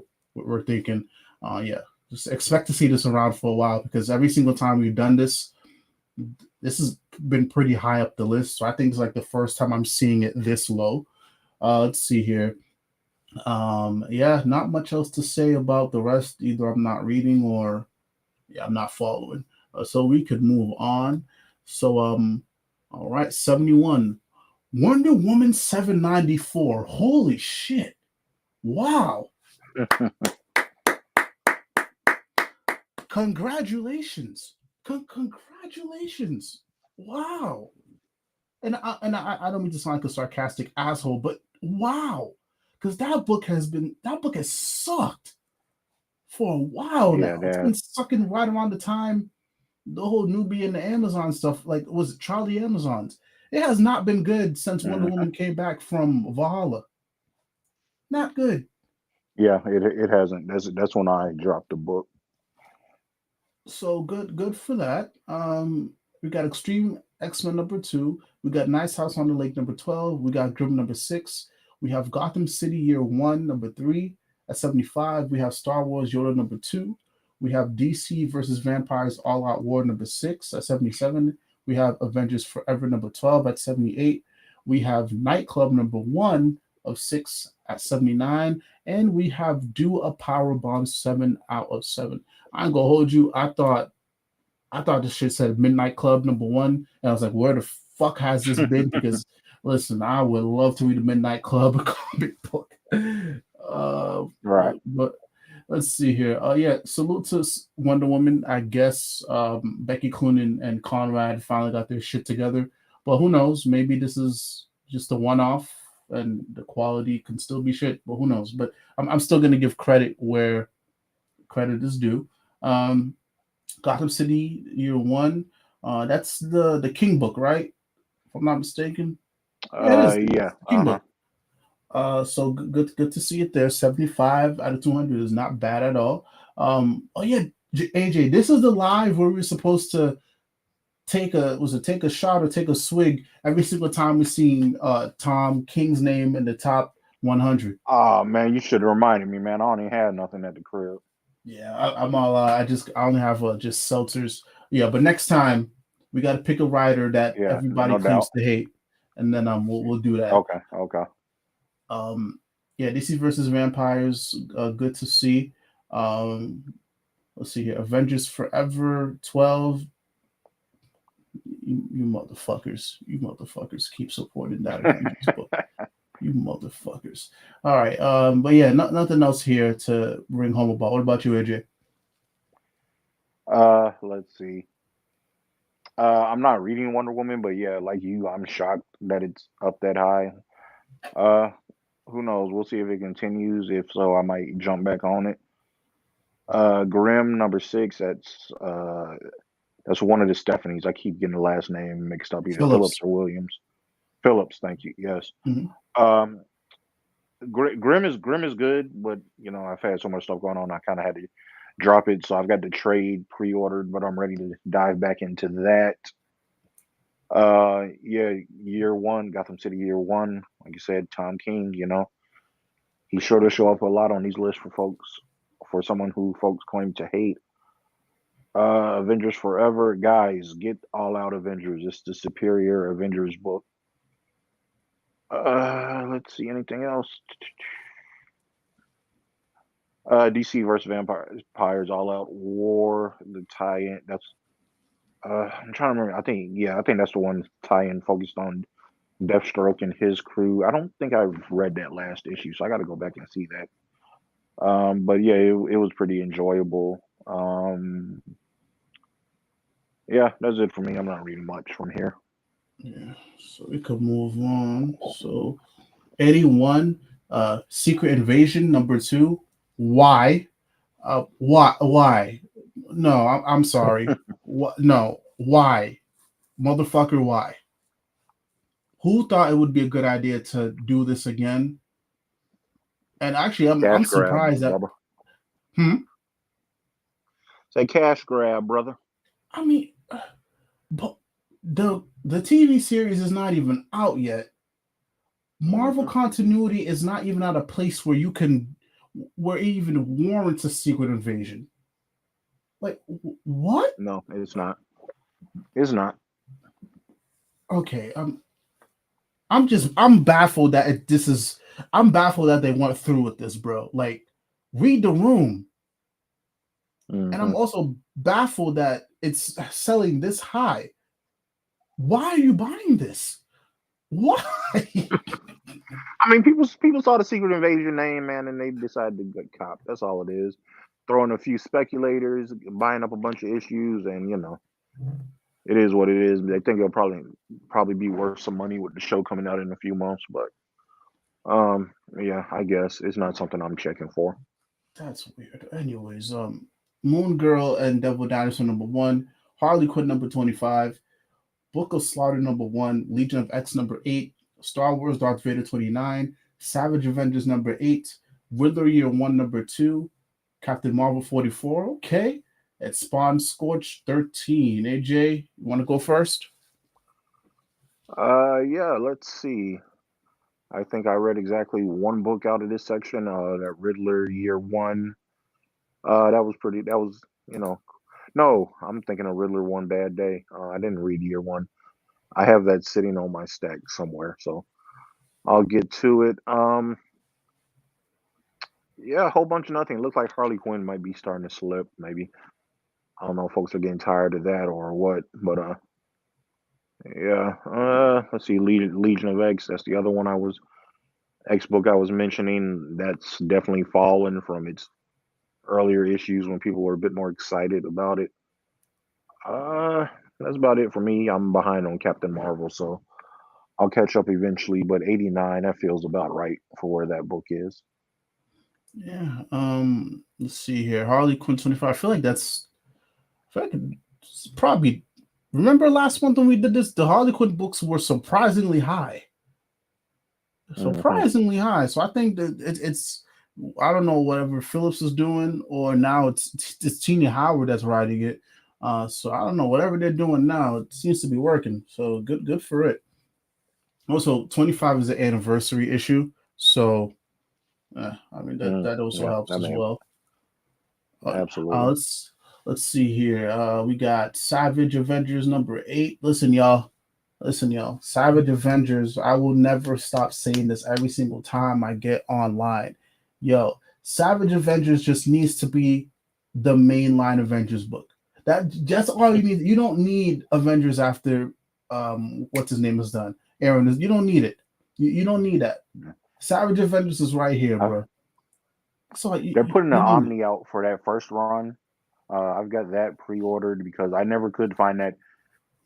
A: thinking. Yeah, just expect to see this around for a while because every single time we've done this has been pretty high up the list. So I think it's like the first time I'm seeing it this low. Let's see here. Yeah, not much else to say about the rest. Either I'm not reading or yeah, I'm not following. So we could move on. So all right, 71. Wonder Woman 794. Holy shit. Wow. Congratulations. Congratulations. Wow. And I don't mean to sound like a sarcastic asshole, but wow. Because that book has sucked for a while
B: Yeah,
A: now. It's been
B: that.
A: sucking right around the time the whole Newbie and the Amazon stuff, like was it Charlie Amazons? It has not been good since Wonder
B: Mhm.
A: Woman came back from Valhalla. Not good.
B: Yeah, it hasn't. That's when I dropped the book.
A: So good for that. We got Extreme X-Men number 2. We got Nice House on the Lake number 12. We got Grimm number 6. We have Gotham City Year One number 3 at 75. We have Star Wars Yoda number 2. We have DC versus Vampires All Out War number 6 at 77. We have Avengers Forever number 12 at 78. We have Nightclub number 1 of 6 at 79. And we have Do a Power Bomb 7 out of 7. I ain't gonna hold you. I thought this shit said Midnight Club number 1, and I was like, where the fuck has this been? Because listen, I would love to read a Midnight Club comic book.
B: Right.
A: But let's see here. Yeah, salute to Wonder Woman. I guess Becky Cloonan and Conrad finally got their shit together. But who knows? Maybe this is just a one-off, and the quality can still be shit. But who knows? But I'm still gonna give credit where credit is due. Um, Gotham City Year One. That's the King book, right? If I'm not mistaken. Yeah, it is.
B: Yeah.
A: King
B: Uh-huh.
A: book. So good to see it there. 75 out of 200 is not bad at all. Oh yeah, AJ, this is the live where we were supposed to take a shot or take a swig every single time we seen Tom King's name in the top 100.
B: Oh man, you should have reminded me, man. I don't even have nothing at the crib.
A: Yeah, I'm all. I only have just seltzers. Yeah, but next time we got to pick a writer that
B: Yeah,
A: everybody
B: no
A: claims
B: doubt.
A: to hate, and then we'll do that.
B: Okay, okay.
A: Um, yeah, DC versus Vampires. Good to see. Um, let's see here. Avengers Forever 12. You motherfuckers. You motherfuckers keep supporting that Avengers book. You motherfuckers. All right. But yeah, nothing else here to bring home about. What about you, AJ?
B: Let's see. I'm not reading Wonder Woman, but yeah, like you, I'm shocked that it's up that high. Uh, who knows? We'll see if it continues. If so, I might jump back on it. Grimm number 6. That's one of the Stephanies. I keep getting the last name mixed up, either Phillips
A: Phillips.
B: or Williams. Phillips, thank you. Yes.
A: Mhm.
B: Um, Grimm is good, but I've had so much stuff going on. I kind of had to drop it, so I've got the trade pre-ordered, but I'm ready to dive back into that. Yeah, year one, Gotham City year one, like you said, Tom King. He's sure to show up a lot on these lists for folks, for someone who folks claim to hate. Avengers Forever, guys, get All Out Avengers. It's the superior Avengers book. Let's see, anything else? DC versus Vampires All Out War, the tie-in. That's I'm trying to remember. I think that's the one tie-in focused on Deathstroke and his crew. I don't think I've read that last issue, so I got to go back and see that. But yeah, it was pretty enjoyable. Yeah, that's it for me. I'm not reading much from here.
A: Yeah, so we could move on. So 81, Secret Invasion number 2. Why? Why? No, I'm sorry. What? No, why? Motherfucker, why? Who thought it would be a good idea to do this again? And actually, I'm
B: Cash grab,
A: surprised that.
B: brother.
A: Hmm.
B: Say cash grab, brother.
A: I mean, but the TV series is not even out yet. Marvel
B: Mm-hmm.
A: continuity is not even at a place where you can, where it even warrants a secret invasion. Like what?
B: No, it's not. It's not.
A: Okay, I'm baffled that this is. I'm baffled that they went through with this, bro. Like, read the room, and
B: Mm-hmm.
A: I'm also baffled that it's selling this high. Why are you buying this? Why?
B: I mean, people saw the Secret Invasion name, man, and they decided to get cop. That's all it is. Throwing a few speculators, buying up a bunch of issues, and it is what it is. They think it'll probably be worth some money with the show coming out in a few months, but yeah, I guess it's not something I'm checking for.
A: That's weird. Anyways, Moon Girl and Devil Dinosaur #1, Harley Quinn #25, Book of Slaughter #1, Legion of X #8, Star Wars Darth Vader 29, Savage Avengers #8, Riddler Year 1 #2, Captain Marvel 44. Okay. At Spawn Scorch 13. AJ, you want to go first?
B: Yeah, let's see. I think I read exactly one book out of this section. That Riddler Year One. That was pretty. That was no, I'm thinking of Riddler One Bad Day. I didn't read Year One. I have that sitting on my stack somewhere, so I'll get to it. Yeah, a whole bunch of nothing. It looks like Harley Quinn might be starting to slip. Maybe I don't know if folks are getting tired of that or what, but yeah. Let's see, Legion of X. That's the other one X book I was mentioning. That's definitely fallen from its earlier issues when people were a bit more excited about it. Uh, that's about it for me. I'm behind on Captain Marvel, so I'll catch up eventually. But 89, that feels about right for where that book is.
A: Yeah. Let's see here. Harley Quinn 25. I feel like it's probably, remember last month when we did this? The Harley Quinn books were surprisingly high.
B: Hmm.
A: Surprisingly high. So I think that it's I don't know whatever Phillips is doing, or now it's Tina Howard that's writing it. So I don't know whatever they're doing now. It seems to be working. So good for it. Also, 25 is the anniversary issue, so I mean that also
B: Yeah,
A: helps
B: that
A: as
B: may
A: well.
B: absolutely.
A: Let's see here. We got Savage Avengers #8. Listen, y'all. Listen, y'all. Savage Avengers. I will never stop saying this every single time I get online. Yo, Savage Avengers just needs to be the mainline Avengers book. That's all you need. You don't need Avengers after what's his name is done. Aaron, you don't need it. You don't need that. Savage Avengers is right here,
B: I,
A: bro. So
B: they're putting an
A: you don't need.
B: Omni out for that first run. I've got that pre-ordered because I never could find that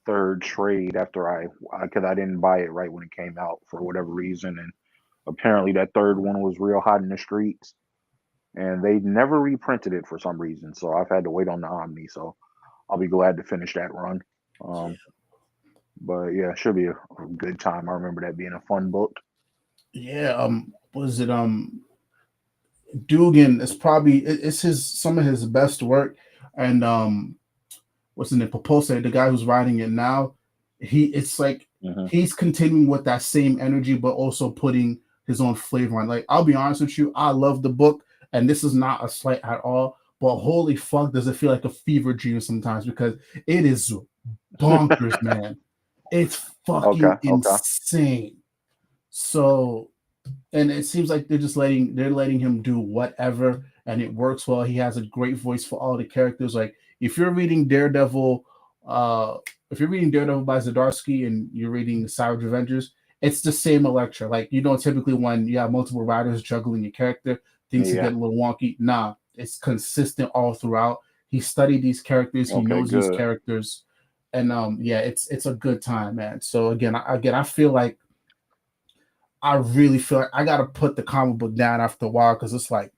B: third trade after because I didn't buy it right when it came out for whatever reason, and apparently that third one was real hot in the streets, and they never reprinted it for some reason. So I've had to wait on the Omni. So I'll be glad to finish that run. Um, but yeah, it should be a good time. I remember that being a fun book.
A: Yeah. Was it Dugan is probably it's his some of his best work, and what's in it? Popose, the guy who's writing it now, it's like
B: Hmm.
A: he's continuing with that same energy, but also putting his own flavor on. Like I'll be honest with you, I love the book, and this is not a slight at all. But holy fuck, does it feel like a fever dream sometimes because it is bonkers, man. It's
B: Okay,
A: fucking
B: okay.
A: insane. So and it seems like they're letting him do whatever and it works well. He has a great voice for all the characters. Like if you're reading Daredevil, uh if you're reading Daredevil by Zdarsky and you're reading Savage Avengers, it's the same Elektra. Like typically when you have multiple writers juggling your character, things can
B: Yeah.
A: get a little wonky. Nah, it's consistent all throughout. He studied these characters, he
B: Okay,
A: knows these
B: good.
A: characters, and yeah, it's a good time, man. So again, I feel like I really feel like I gotta put the comic book down after a while because it's like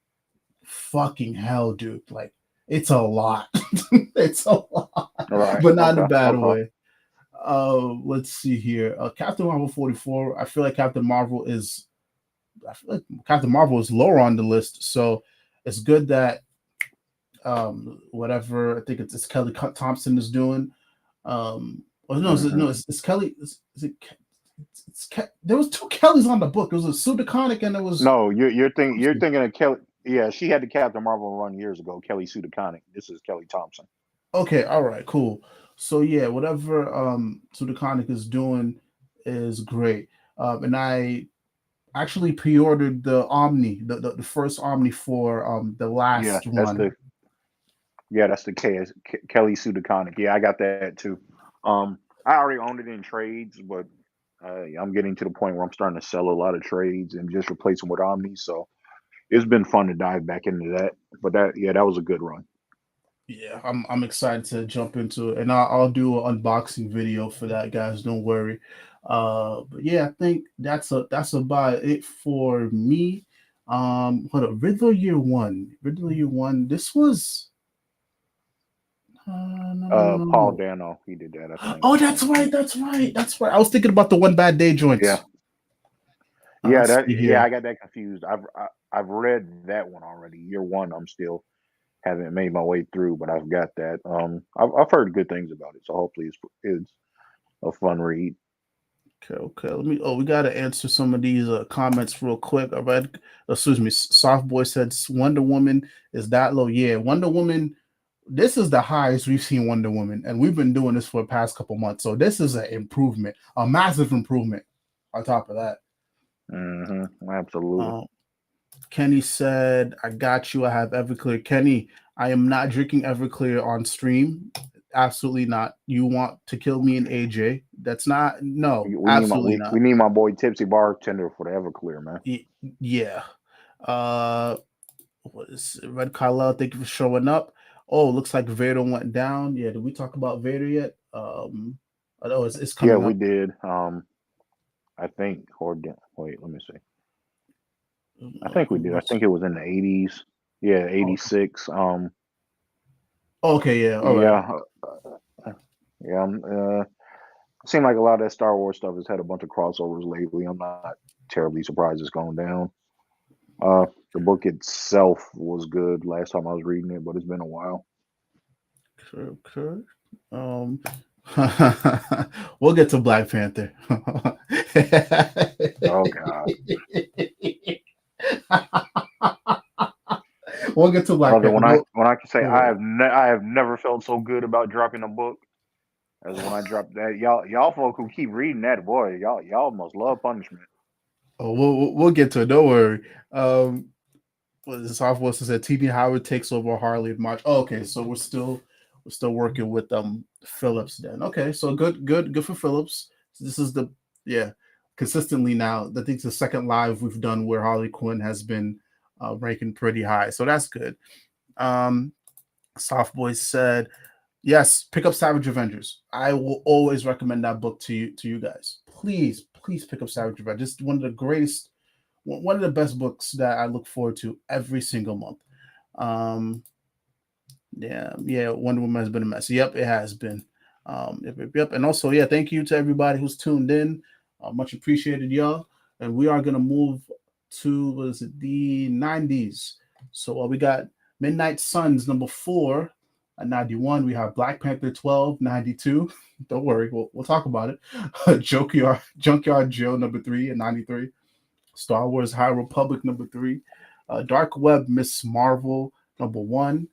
A: fucking hell, dude. Like it's a lot. It's a lot,
B: All right.
A: but not in a
B: Okay.
A: bad
B: Okay.
A: way. Let's see here. Captain Marvel 44. I feel like Captain Marvel is I feel like Captain Marvel is lower on the list, so it's good that whatever I think it's Kelly Thompson is doing. Oh no, it's Kelly. Is it? There was two Kellys on the book. It was a Sue DeConnick and it was
B: No, you're thinking of Kelly. Yeah, she had the Captain Marvel run years ago. Kelly Sue DeConnick. This is Kelly Thompson.
A: okay. All right, cool. So yeah, whatever Sue DeConnick is doing is great. And I actually pre-ordered the Omni, the first Omni for the
B: Yeah,
A: last one.
B: that's the Kelly Sue DeConnick. Yeah, I got that too. I already owned it in trades, but I'm getting to the point where I'm starting to sell a lot of trades and just replace them with Omni. So it's been fun to dive back into that. But that was a good run.
A: Yeah, I'm excited to jump into it, and I'll do an unboxing video for that, guys. Don't worry. But yeah, I think that's about it for me. What a Riddler Year One. Riddler Year One. This was no.
B: Paul Dano, he did that, I think.
A: Oh, that's right. That's right. That's right. I was thinking about the One Bad Day joints.
B: Yeah. I got that confused. I've read that one already. Year One, I'm still haven't made my way through, but I've got that. I've heard good things about it, so hopefully it's a fun read.
A: Okay. We gotta answer some of these comments real quick. I read, excuse me. Soft Boy said Wonder Woman is that low. Yeah, Wonder Woman. This is the highest we've seen Wonder Woman, and we've been doing this for the past couple months. So this is an improvement, a massive improvement. On top of that,
B: Absolutely.
A: Kenny said, "I got you. I have Everclear." Kenny, I am not drinking Everclear on stream. Absolutely not. You want to kill me and AJ? That's not. No, absolutely not.
B: We need my boy Tipsy Bartender for the Everclear, man.
A: Yeah. What is it? Red Kal-EL? Thank you for showing up. Oh, looks like Vader went down. Yeah, did we talk about Vader yet? I know it's coming.
B: Yeah, we did. I think. Wait, let me see. I think we did. I think it was in the 80s. Yeah, 86.
A: Okay, yeah. All right.
B: Yeah. It seemed like a lot of that Star Wars stuff has had a bunch of crossovers lately. I'm not terribly surprised it's going down. The book itself was good last time I was reading it, but it's been a while.
A: Okay. We'll get to Black Panther.
B: Oh God.
A: We'll get to Black Panther.
B: When I can say I have never felt so good about dropping a book as when I dropped that. Y'all folk who keep reading that, boy, y'all must love punishment.
A: Oh, we'll get to it. Don't worry. The software said TB Howard takes over Harley in March. Oh, okay, so we're still working with Phillips then. Okay, so good for Phillips. This is consistently now. I think it's the second live we've done where Harley Quinn has been ranking pretty high, so that's good. Soft Boy said, yes, pick up Savage Avengers. I will always recommend that book to you guys. Please pick up Savage Avengers. It's one of the best books that I look forward to every single month. Wonder Woman has been a mess. Yep, it has been. Yep. And also, thank you to everybody who's tuned in. Much appreciated, y'all. And we are gonna move to the 90s. So we got Midnight Suns number 4 at 91. We have Black Panther 12, 92. Don't worry, we'll talk about it. Junkyard Joe number 3 at 93. Star Wars High Republic number 3. Dark Web Miss Marvel number 1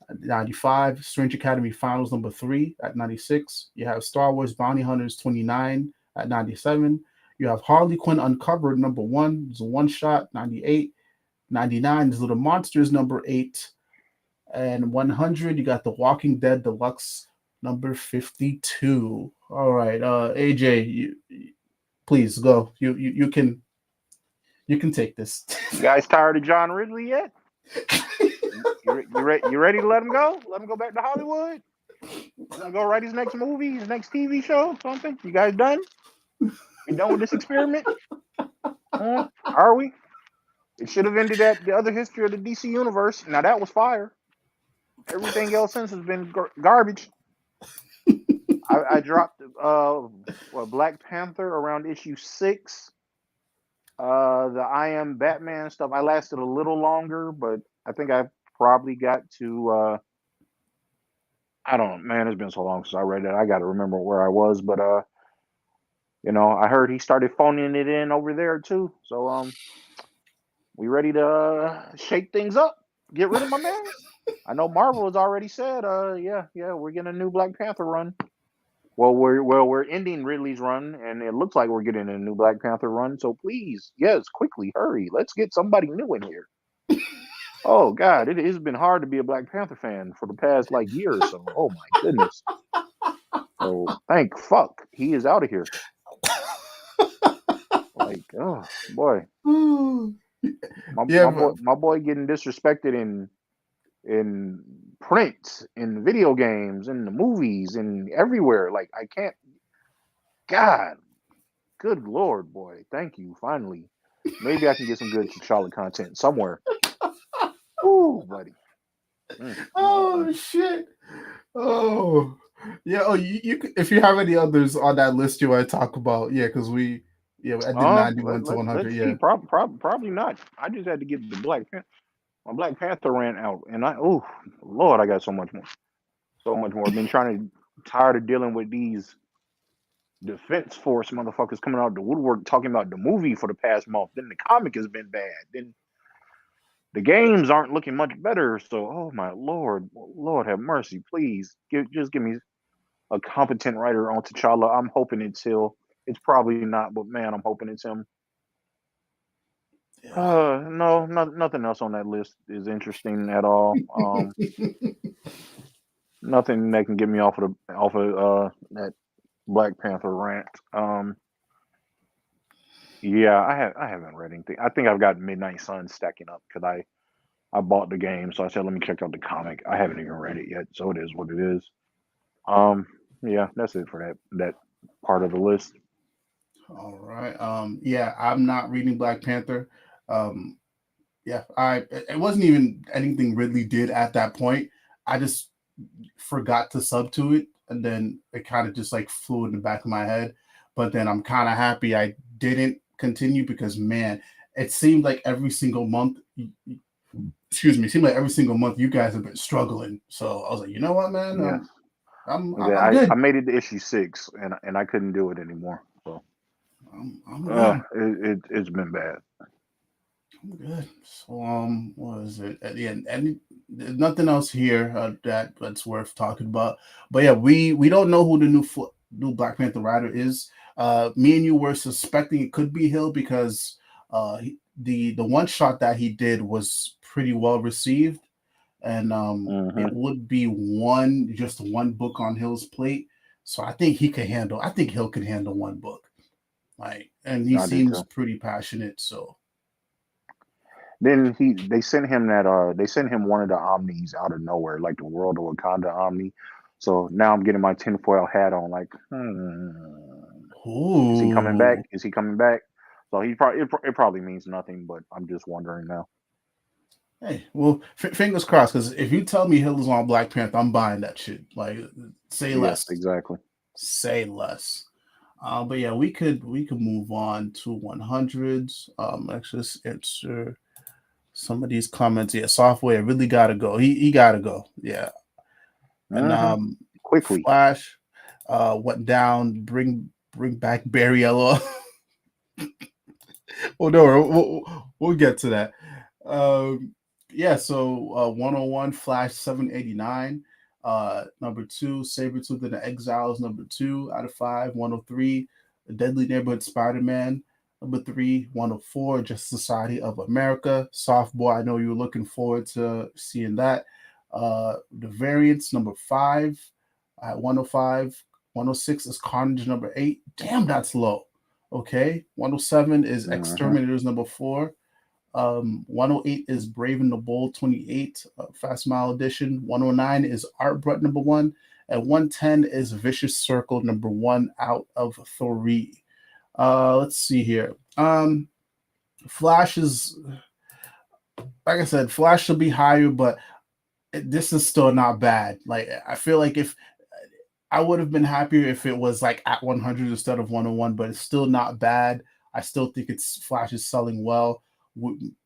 A: at 95. Strange Academy Finals number 3 at 96. You have Star Wars Bounty Hunters 29 at 97. You have Harley Quinn Uncovered number 1. It's a one shot, 98. 99 is Little Monsters number 8. And 100, you got The Walking Dead Deluxe number 52. All right, AJ, you please go. You can take this.
B: You guys tired of John Ridley yet? You ready to let him go? Let him go back to Hollywood? Gonna go write his next movie, his next TV show, something? You guys done? You done with this experiment? Are we? It should have ended at the other history of the DC universe. Now that was fire. Everything else since has been garbage. I dropped Black Panther around issue 6. The I Am Batman stuff, I lasted a little longer, but I think I probably got to I don't know, man, it's been so long since I read it. I gotta remember where I was, but I heard he started phoning it in over there too. So we ready to shake things up, get rid of my man. I know Marvel has already said, yeah, we're getting a new Black Panther run. We're ending Ridley's run, and it looks like we're getting a new Black Panther run. So please, yes, quickly, hurry, let's get somebody new in here. Oh God, it has been hard to be a Black Panther fan for the past like year or so. Oh my goodness. So thank fuck he is out of here. Like, oh boy, my
A: Yeah,
B: my boy my boy getting disrespected in print, in video games, in the movies, in everywhere. Like I can't. God, good lord, boy. Thank you. Finally, maybe I can get some good T'Challa content somewhere. Ooh, buddy.
A: oh shit. Oh yeah. Oh, if you have any others on that list you want to talk about, yeah, because I did 91 to 100.
B: Let's
A: Yeah.
B: see. Probably not. I just had to get the my Black Panther rant out, and Lord, I got so much more, so much more. I've been tired of dealing with these Defense Force motherfuckers coming out the woodwork talking about the movie for the past month. Then the comic has been bad. Then the games aren't looking much better. So, oh my lord, Lord have mercy, please just give me a competent writer on T'Challa. I'm hoping it's Hill. It's probably not, but man, I'm hoping it's him.
A: Yeah.
B: No, nothing else on that list is interesting at all. Nothing that can get me off of that Black Panther rant. Yeah, I haven't read anything. I think I've got Midnight Sun stacking up because I bought the game, so I said let me check out the comic. I haven't even read it yet, so it is what it is. Um, yeah, that's it for that part of the list.
A: All right. Yeah, I'm not reading Black Panther. Um, yeah, it wasn't even anything Ridley did at that point. I just forgot to sub to it, and then it kind of just like flew in the back of my head. But then I'm kind of happy I didn't continue because man, it seemed like every single month. Excuse me, it seemed like every single month you guys have been struggling. So I was like, you know what, man,
B: Yeah, yeah.
A: I'm good.
B: I made it to issue 6, and I couldn't do it anymore. So
A: I'm good.
B: it's been bad.
A: I'm good. So what is it at the end? And there's nothing else here that's worth talking about. But yeah, we don't know who the new Black Panther writer is. Me and you were suspecting it could be Hill because the one shot that he did was pretty well received, and it
B: Hmm.
A: would be just one book on Hill's plate. So I think he could handle. I think Hill could handle one book. Like, and he
B: I do
A: seems
B: too.
A: pretty passionate. So
B: Then they sent him one of the omnis out of nowhere, like the World of Wakanda omni. So now I'm getting my tinfoil hat on, like, is he coming back?
A: ooh.
B: Is he coming back? So it probably means nothing, but I'm just wondering now.
A: Hey, well, fingers crossed. Because if you tell me Hill is on Black Panther, I'm buying that shit. Like, say
B: Yes,
A: less,
B: exactly.
A: say less. But yeah, we could move on to 100s. Let's just answer some of these comments. Yeah, software really gotta go. He gotta go. Yeah, and
B: Hmm. Quickly.
A: Flash went down. Bring back Barry Ella. Oh no, we'll get to that. Yeah, so 101 Flash 789. Number 2, Sabretooth and the Exiles, number 2 out of 5. 103, The Deadly Neighborhood Spider-Man. Number 3, 104, Justice Society of America. Soft Boy, I know you were looking forward to seeing that. The Variants, number 5 at 105. 106 is Carnage, number 8. Damn, that's low. Okay. 107 is
B: Hmm.
A: Exterminators, number 4. 108 is Brave and the Bold 28, Fast Mile Edition. 109 is Art Brut number 1. And 110 is Vicious Circle number 1 out of 3. Let's see here. Flash is, like I said, Flash should be higher, but this is still not bad. Like, I feel like if I would have been happier if it was like at 100 instead of 101, but it's still not bad. I still think it's Flash is selling well.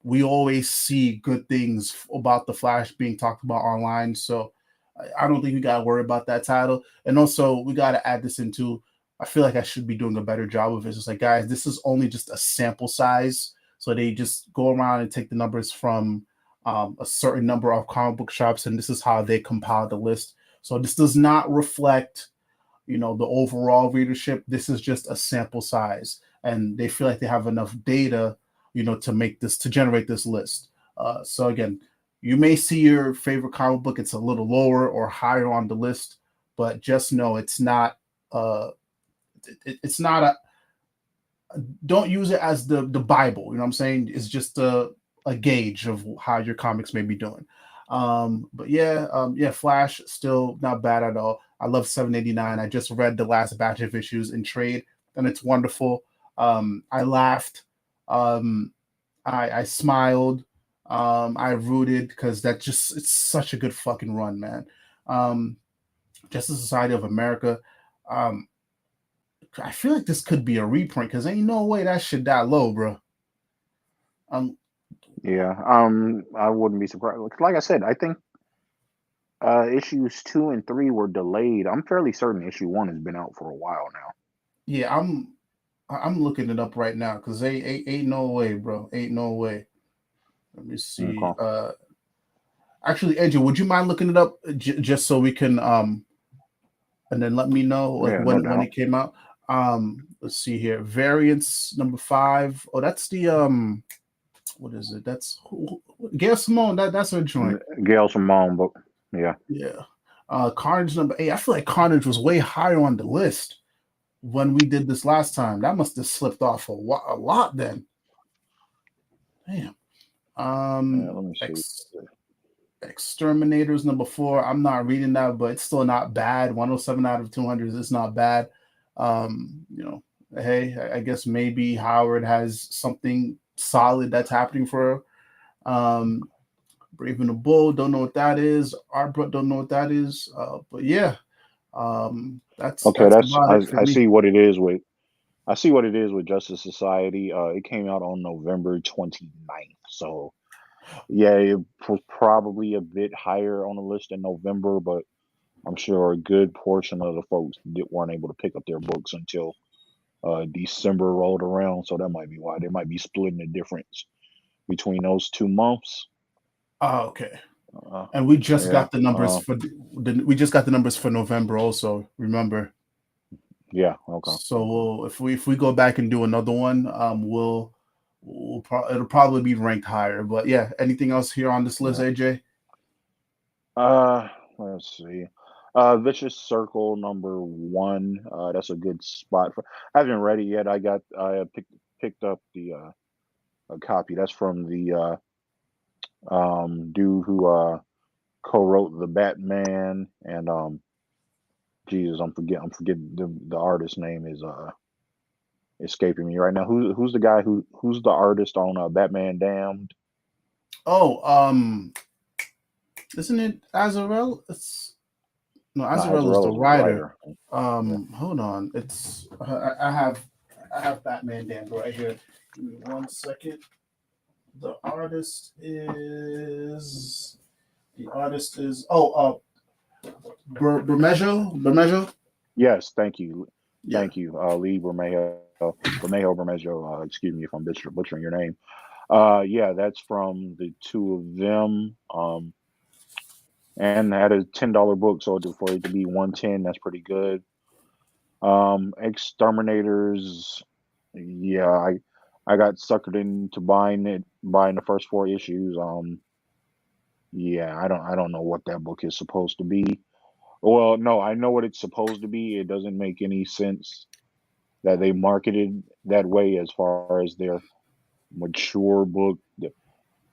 A: We always see good things about the Flash being talked about online, so I don't think we got to worry about that title. And also, we got to add this into. I feel like I should be doing a better job of it. It's just like, guys, this is only just a sample size, so they just go around and take the numbers from a certain number of comic book shops, and this is how they compile the list. So this does not reflect, the overall readership. This is just a sample size, and they feel like they have enough data, to generate this list. So again, you may see your favorite comic book; it's a little lower or higher on the list, but just know it's not. It's not a. Don't use it as the Bible. You know what I'm saying? It's just a gauge of how your comics may be doing. But yeah, Flash still not bad at all. I love 789. I just read the last batch of issues in trade, and it's wonderful. I laughed. I smiled. I rooted because it's such a good fucking run, man. Justice Society of America. I feel like this could be a reprint because ain't no way that shit that low, bro.
B: Yeah, I wouldn't be surprised. Like I said, I think issues 2 and 3 were delayed. I'm fairly certain issue 1 has been out for a while now.
A: Yeah, I'm looking it up right now because ain't no way, bro. Ain't no way. Let me see.
B: Okay.
A: Actually, AJ, would you mind looking it up just so we can and then let me know like
B: Yeah, no
A: when
B: doubt.
A: it came out. Let's see here. Variants number 5. Oh, that's the what is it? That's Gail Simone. That's her joint.
B: Gail Simone, but yeah.
A: Yeah. Carnage number 8. I feel like Carnage was way higher on the list when we did this last time. That must have slipped off a lot then. Damn.
B: Yeah, let me see.
A: Exterminators number 4. I'm not reading that, but it's still not bad. 107 out of 200 is not bad. Hey, I guess maybe Howard has something solid that's happening for her. Brave and the Bull, don't know what that is. Arbut, don't know what that is. But yeah, that's
B: Okay.
A: about it for
B: I
A: me.
B: see what it is with. I see what it is with Justice Society. It came out on November 29th. So, yeah, it was probably a bit higher on the list in November, but I'm sure a good portion of the folks weren't able to pick up their books until December rolled around. So that might be why they might be splitting the difference between those 2 months.
A: Oh, okay. And we just
B: Yeah.
A: got the numbers we just got the numbers for November also. Remember?
B: Yeah. Okay.
A: So if we go back and do another one, it'll probably be ranked higher. But yeah, anything else here on this list,
B: Yeah.
A: AJ?
B: Let's see. Vicious Circle number 1. That's a good spot for. I haven't read it yet. I picked up the a copy. That's from the dude who co-wrote the Batman and Jesus, I'm forgetting the artist name is escaping me right now. Who's the guy who's the artist on Batman Damned?
A: Oh, isn't it Azarel?
B: No,
A: Azarel is the
B: Azarello's the
A: writer.
B: writer. Yeah.
A: Hold on. It's I have Batman Damned right here. Give me 1 second. The artist is Bermejo.
B: Yes, thank you.
A: Yeah.
B: Thank you. Lee Bermejo. Excuse me if I'm butchering your name. Yeah, that's from the 2 of them. And had a $10 book, so for it to be 110, that's pretty good. Exterminators, yeah, I got suckered into buying the first 4 issues. Yeah, I don't know what that book is supposed to be. Well, no, I know what it's supposed to be. It doesn't make any sense that they marketed that way as far as their mature book.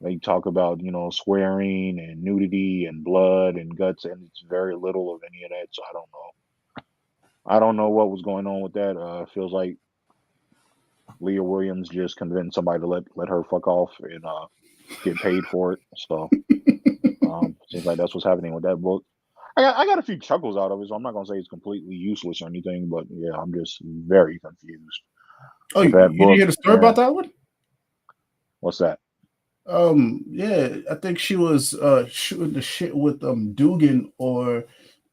B: They talk about, swearing and nudity and blood and guts, and it's very little of any of that. So I don't know. I don't know what was going on with that. Feels like Leah Williams just convinced somebody to let her fuck off and get paid for it. So seems like that's what's happening with that book. I got a few chuckles out of it, so I'm not gonna say it's completely useless or anything, but yeah, I'm just very confused.
A: Oh,
B: with
A: you
B: that
A: didn't
B: book.
A: hear the story
B: And
A: about that one?
B: what's that?
A: Yeah, I think she was shooting the shit with Dugan or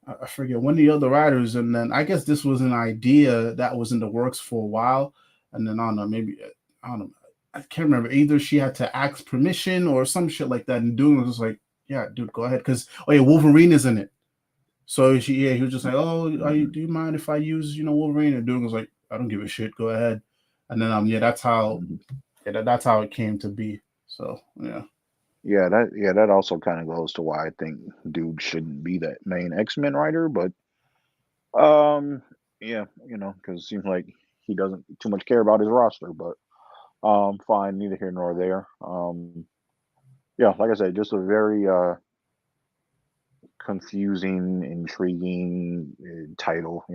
A: I forget one of the other writers, and then I guess this was an idea that was in the works for a while, and then I don't know, maybe I don't know, I can't remember. Either she had to ask permission or some shit like that, and Dugan was just like, "Yeah, dude, go ahead," because oh yeah, Wolverine is in it. So he was just like, "Oh,
B: Mhm.
A: do you mind if I use Wolverine?" And Dugan was like, "I don't give a shit, go ahead." And then yeah, that's how
B: Mhm.
A: that's how it came to be. So yeah.
B: Yeah, that also kind of goes to why I think dude shouldn't be that main X-Men writer, but um, yeah, because it seems like he doesn't too much care about his roster, but fine, neither here nor there. Yeah, like I said, just a very confusing, intriguing title.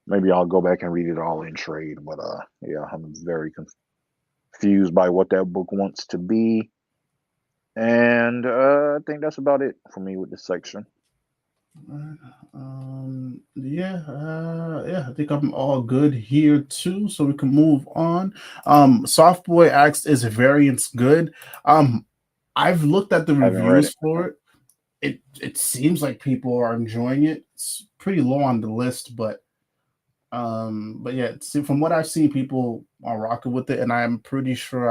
B: Maybe I'll go back and read it all in trade, but yeah, I'm very confused by what that book wants to be, and I think that's about it for me with this section.
A: Yeah, I think I'm all good here too, so we can move on. Soft Boy asked, "Is variance good?" I've looked at the
B: Haven't read
A: reviews
B: it.
A: for it. It seems like people are enjoying it. It's pretty low on the list, but yeah, see, from what I've seen, people are rocking with it, and I'm pretty sure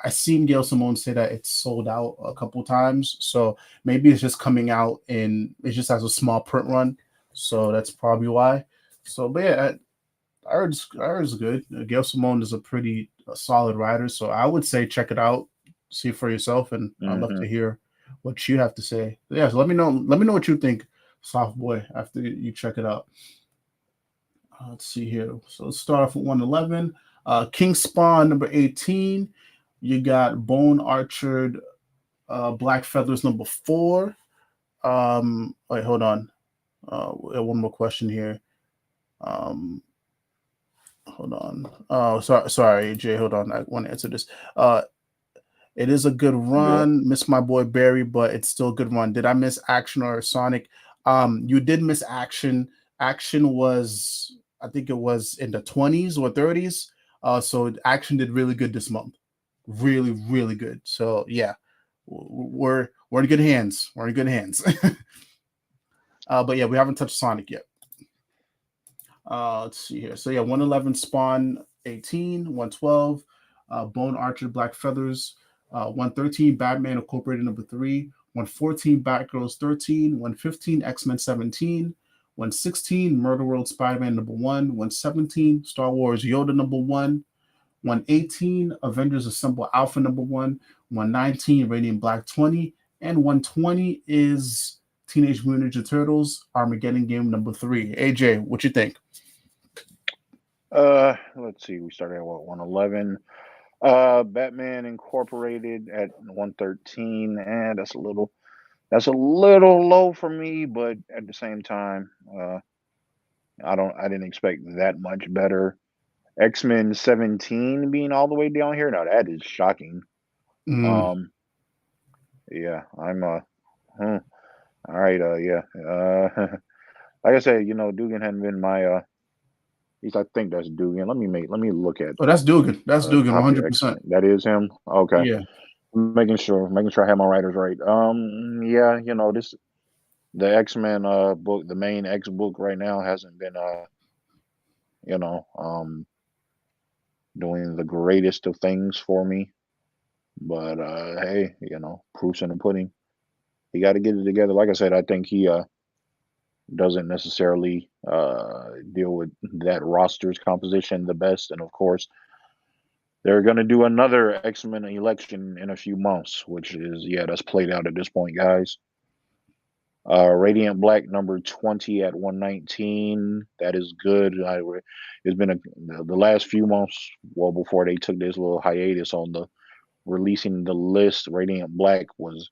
A: I seen Gail Simone say that it's sold out a couple times. So maybe it's just coming out in it just has a small print run, so that's probably why. So, but yeah, I heard it's good. Gail Simone is a pretty solid writer, so I would say check it out, see for yourself, and I'd love
B: Hmm.
A: to hear what you have to say. Yeah, so let me know. Let me know what you think, Soft Boy, after you check it out. Let's see here. So let's start off with 111. King Spawn number 18. You got Bone Archered Black Feathers number 4. Wait, hold on. One more question here. Um, hold on. Oh, sorry, Jay. Hold on. I want to answer this. Uh, it is a good
B: You good?
A: run. Miss my boy Barry, but it's still a good run. Did I miss Action or Sonic? You did miss Action. Action was, I think it was in the 20s or 30s. So Action did really good this month. Really, really good. So yeah, we're in good hands. We're in good hands. But yeah, we haven't touched Sonic yet. Let's see here. So yeah, 111 Spawn 18, 112, Bone Archer Black Feathers, 113 Batman Incorporated number 3, 114 Batgirls 13, 115 X-Men 17, 116 Murder World Spider-Man number 1, 117 Star Wars Yoda number 1, 118 Avengers Assemble Alpha number 1, 119 Radiant Black 20, and 120 is Teenage Mutant Ninja Turtles Armageddon Game number 3. AJ, what you think?
B: Let's see. We started at what, 111. Batman Incorporated at 113, and that's a little low for me, but at the same time, I didn't expect that much better. X-Men 17 being all the way down here. Now that is shocking.
A: Mm.
B: Um, yeah, I'm hmm, all right, yeah. Like I said, Dugan hadn't been my at least I think that's Dugan. Let me look at
A: Oh, that's Dugan. That's Dugan,
B: top of the
A: 100%.
B: X-Men. That is him. Okay.
A: Yeah.
B: Making sure I have my writers right. Yeah, this the X-Men book, the main X book right now hasn't been you know, um doing the greatest of things for me. But hey, proof's in the pudding. He got to get it together. Like I said, I think he doesn't necessarily deal with that roster's composition the best, and of course, they're going to do another X-Men election in a few months, which is, yeah, that's played out at this point, guys. Radiant Black number 20 at 119. That is good. It's been the last few months, well, before they took this little hiatus on the releasing the list, Radiant Black was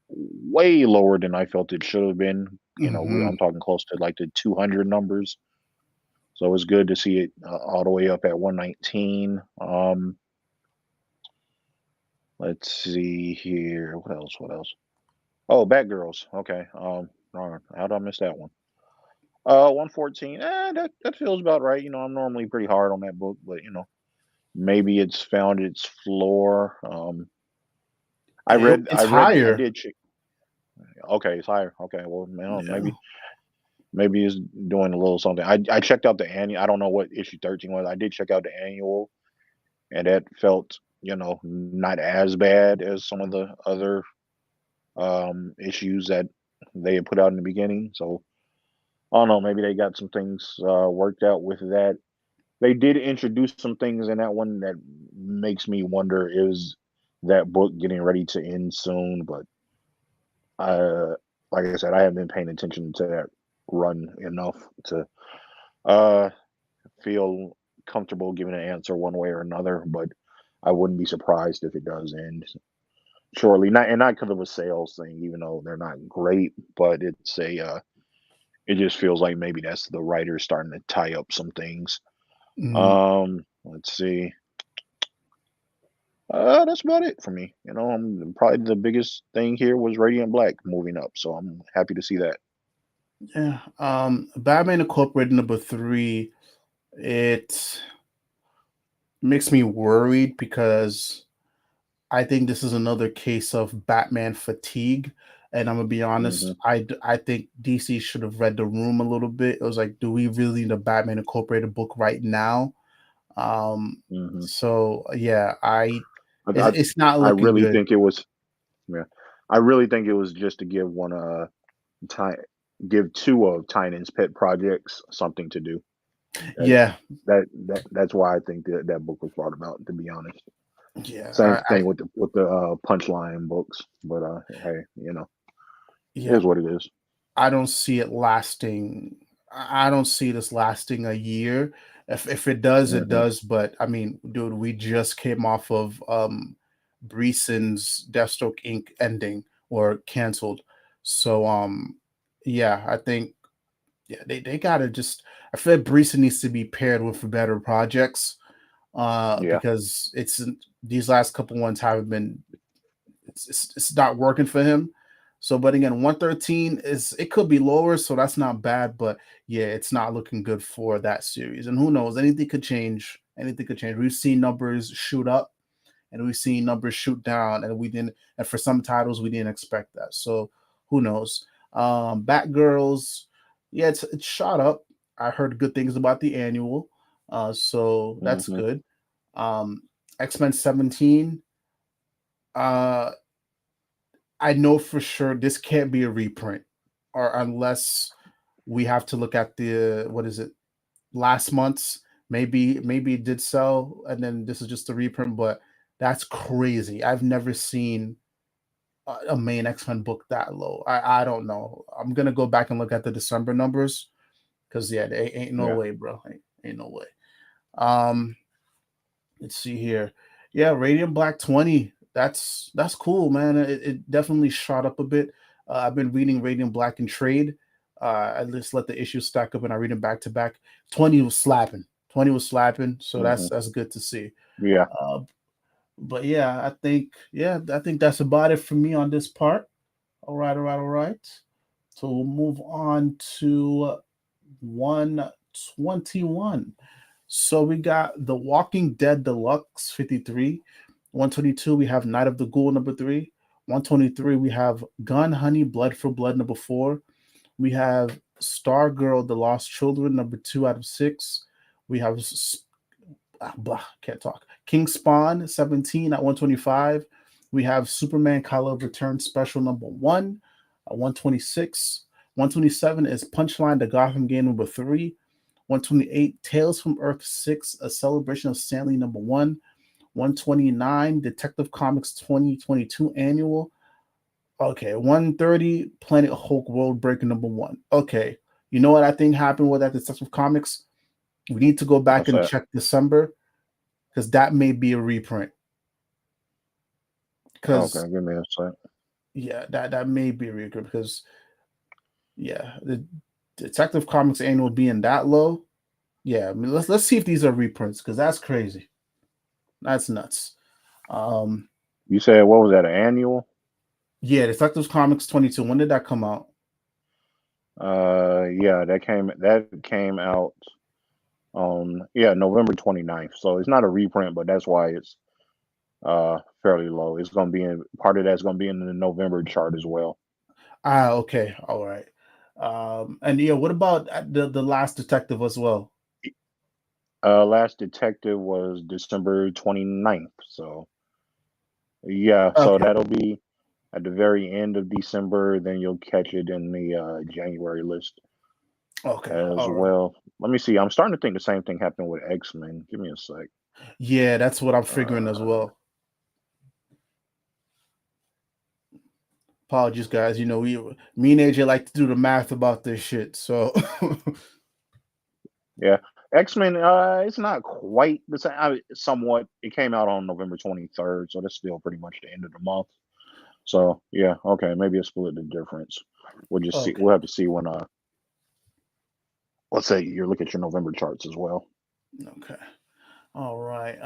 B: way lower than I felt it should have been. I'm
A: Hmm.
B: talking close to like the 200 numbers. So it's good to see it all the way up at 119. Let's see here. What else? What else? Oh, Batgirls. Okay. Darn, how did I miss that one? 114. That feels about right. I'm normally pretty hard on that book, but maybe it's found its floor.
A: It's
B: I
A: higher.
B: did check. Okay, it's higher. Okay, well, man,
A: Yeah.
B: maybe it's doing a little something. I checked out the annual. I don't know what issue 13 was. I did check out the annual, and that felt not as bad as some of the other issues that they had put out in the beginning. So I don't know. Maybe they got some things worked out with that. They did introduce some things in that one that makes me wonder, is that book getting ready to end soon? But uh, like I said, I haven't been paying attention to that run enough to uh, feel comfortable giving an answer one way or another. But I wouldn't be surprised if it does end shortly. Not because of a sales thing, even though they're not great, but it just feels like maybe that's the writer starting to tie up some things.
A: Mm.
B: Let's see. That's about it for me. Probably the biggest thing here was Radiant Black moving up, so I'm happy to see that.
A: Yeah. Batman Incorporated #3. It makes me worried because I think this is another case of Batman fatigue. And I'm gonna be honest,
B: Hmm.
A: I think DC should have read the room a little bit. It was like, do we really need a Batman Incorporated book right now? Um,
B: Hmm.
A: so yeah,
B: I, I
A: it's not
B: I
A: looking
B: really
A: good.
B: think it was, yeah. I really think it was just to give Ty, give two of Tynan's pet projects something to do. That
A: Yeah,
B: that's why I think that book was brought about. To be honest,
A: yeah,
B: same thing with the punchline books. But hey, it
A: yeah.
B: is what it is.
A: I don't see it lasting. I don't see this lasting a year. If it does, it
B: Hmm.
A: does. But I mean, dude, we just came off of Breeson's Deathstroke Inc. ending or canceled. So yeah, I think they gotta just. I feel like Breeson needs to be paired with better projects.
B: Yeah.
A: Because it's these last couple ones haven't been, it's not working for him. So, but again, 113 is, it could be lower, so that's not bad. But yeah, it's not looking good for that series. And who knows? Anything could change. Anything could change. We've seen numbers shoot up, and we've seen numbers shoot down, and we didn't. And for some titles, we didn't expect that. So who knows? Batgirls, yeah, it's shot up. I heard good things about the annual, so that's
B: Hmm.
A: good. X-Men 17. Uh, I know for sure this can't be a reprint, or unless we have to look at the, what is it, last month's. Maybe it did sell, and then this is just a reprint. But that's crazy. I've never seen a main X-Men book that low. I don't know. I'm gonna go back and look at the December numbers because yeah, they ain't no
B: Yeah.
A: way, bro. Ain't no way. Um, let's see here. Yeah, Radiant Black 20. That's cool, man. It definitely shot up a bit. I've been reading Radiant Black in trade. I just let the issues stack up and I read them back to back. 20 was slapping. 20 was slapping. So
B: Hmm.
A: that's good to see.
B: Yeah.
A: Uh, but I think that's about it for me on this part. All right. So we'll move on to 121. So we got The Walking Dead Deluxe 53. 122, we have Night of the Ghoul #3. 123, we have Gun Honey Blood for Blood #4. We have Stargirl The Lost Children #2 out of 6. We have blah, can't talk. King Spawn 17 at 125. We have Superman Kal-El Return Special #1 at 126. 127 is Punchline The Gotham Game #3. 128 Tales from Earth 6, A Celebration of Stanley #1. 129 Detective Comics 2022 Annual. Okay, 130 Planet Hulk World Breaker #1. Okay, you know what I think happened with that Detective Comics? We need to go back
B: What's
A: and
B: that?
A: check December because that may be a reprint.
B: Okay,
A: Because
B: give me a sec.
A: yeah, that may be a reprint because yeah, the Detective Comics Annual being that low. Yeah, I mean, let's see if these are reprints because that's crazy. That's nuts. Um,
B: You said what was that? An annual?
A: yeah, Detective Comics 22. When did that come out?
B: Yeah, that came out on November 29th. So it's not a reprint, but that's why it's fairly low. It's gonna be in part of that's gonna be in the November chart as well.
A: Ah, okay, all right. And yeah, what about the Last Detective as well?
B: Last Detective was December 29th. So yeah, so
A: Okay,
B: that'll be at the very end of December. Then you'll catch it in the January list
A: okay,
B: as
A: all right.
B: well. Let me see. I'm starting to think the same thing happened with X-Men. Give me a sec.
A: Yeah, that's what I'm figuring as
B: Uh,
A: well. Apologies, guys. You know, me and AJ like to do the math about this shit. So,
B: yeah, X-Men. It's not quite the same. Somewhat. It came out on November 23rd, so that's still pretty much the end of the month. So yeah, okay, maybe a split the difference. We'll just see.
A: okay,
B: We'll have to see when let's say you look at your November charts as well.
A: okay. All right.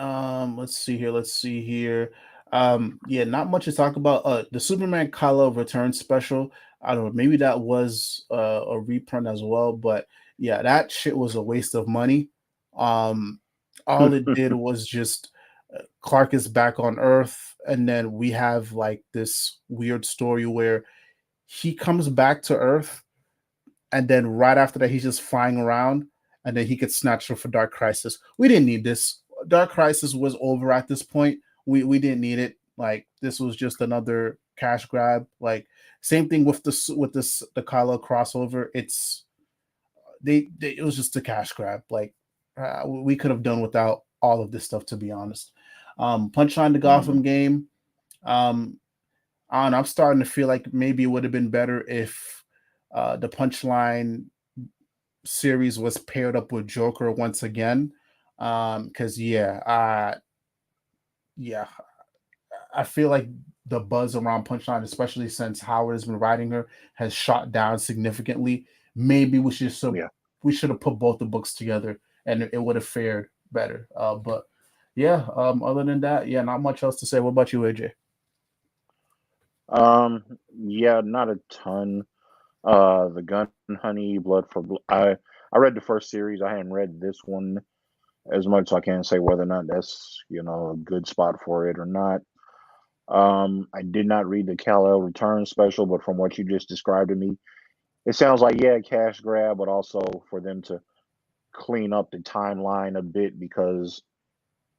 A: Let's see here. Let's see here. Yeah, not much to talk about. The Superman Kal-El return special. I don't know. Maybe that was a reprint as well, but yeah, that shit was a waste of money. Um, all it did was just Clark is back on Earth, and then we have like this weird story where he comes back to Earth, and then right after that, he's just flying around, and then he gets snatched up for Dark Crisis. We didn't need this. Dark Crisis was over at this point. We didn't need it. Like this was just another cash grab. Like same thing with the Kal-El crossover. It's they it was just a cash grab. Like we could have done without all of this stuff, to be honest. Punchline the
B: Hmm.
A: Gotham game. Um, I don't know, I'm starting to feel like maybe it would have been better if the Punchline series was paired up with Joker once again. Because yeah, I feel like the buzz around Punchline, especially since Howard has been writing her, has shot down significantly. Maybe
B: Yeah.
A: we should have put both the books together, and it would have fared better. But yeah, other than that, yeah, not much else to say. What about you, AJ?
B: Um. Yeah. Not a ton. The Gun Honey, Blood for Blood. I read the first series. I hadn't read this one as much, so I can't say whether or not that's a good spot for it or not. I did not read the Kal-El Return special, but from what you just described to me, it sounds like cash grab, but also for them to clean up the timeline a bit because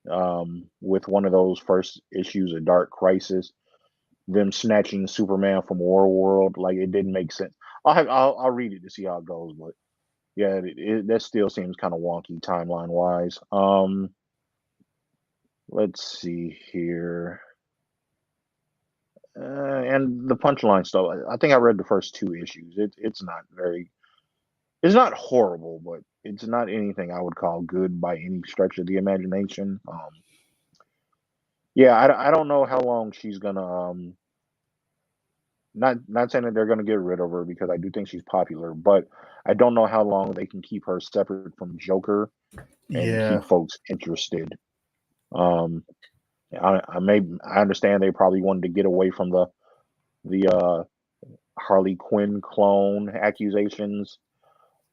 B: with one of those first issues of Dark Crisis, them snatching Superman from War World, like it didn't make sense. I'll read it to see how it goes, but yeah, that still seems kind of wonky timeline wise. Let's see here. And the punchline stuff. I think I read the first two issues. It's not horrible, but it's not anything I would call good by any stretch of the imagination. Yeah, I don't know how long she's gonna. Not saying that they're gonna get rid of her because I do think she's popular, but I don't know how long they can keep her separate from Joker and
A: Yeah,
B: keep folks interested. Um, I understand they probably wanted to get away from the Harley Quinn clone accusations,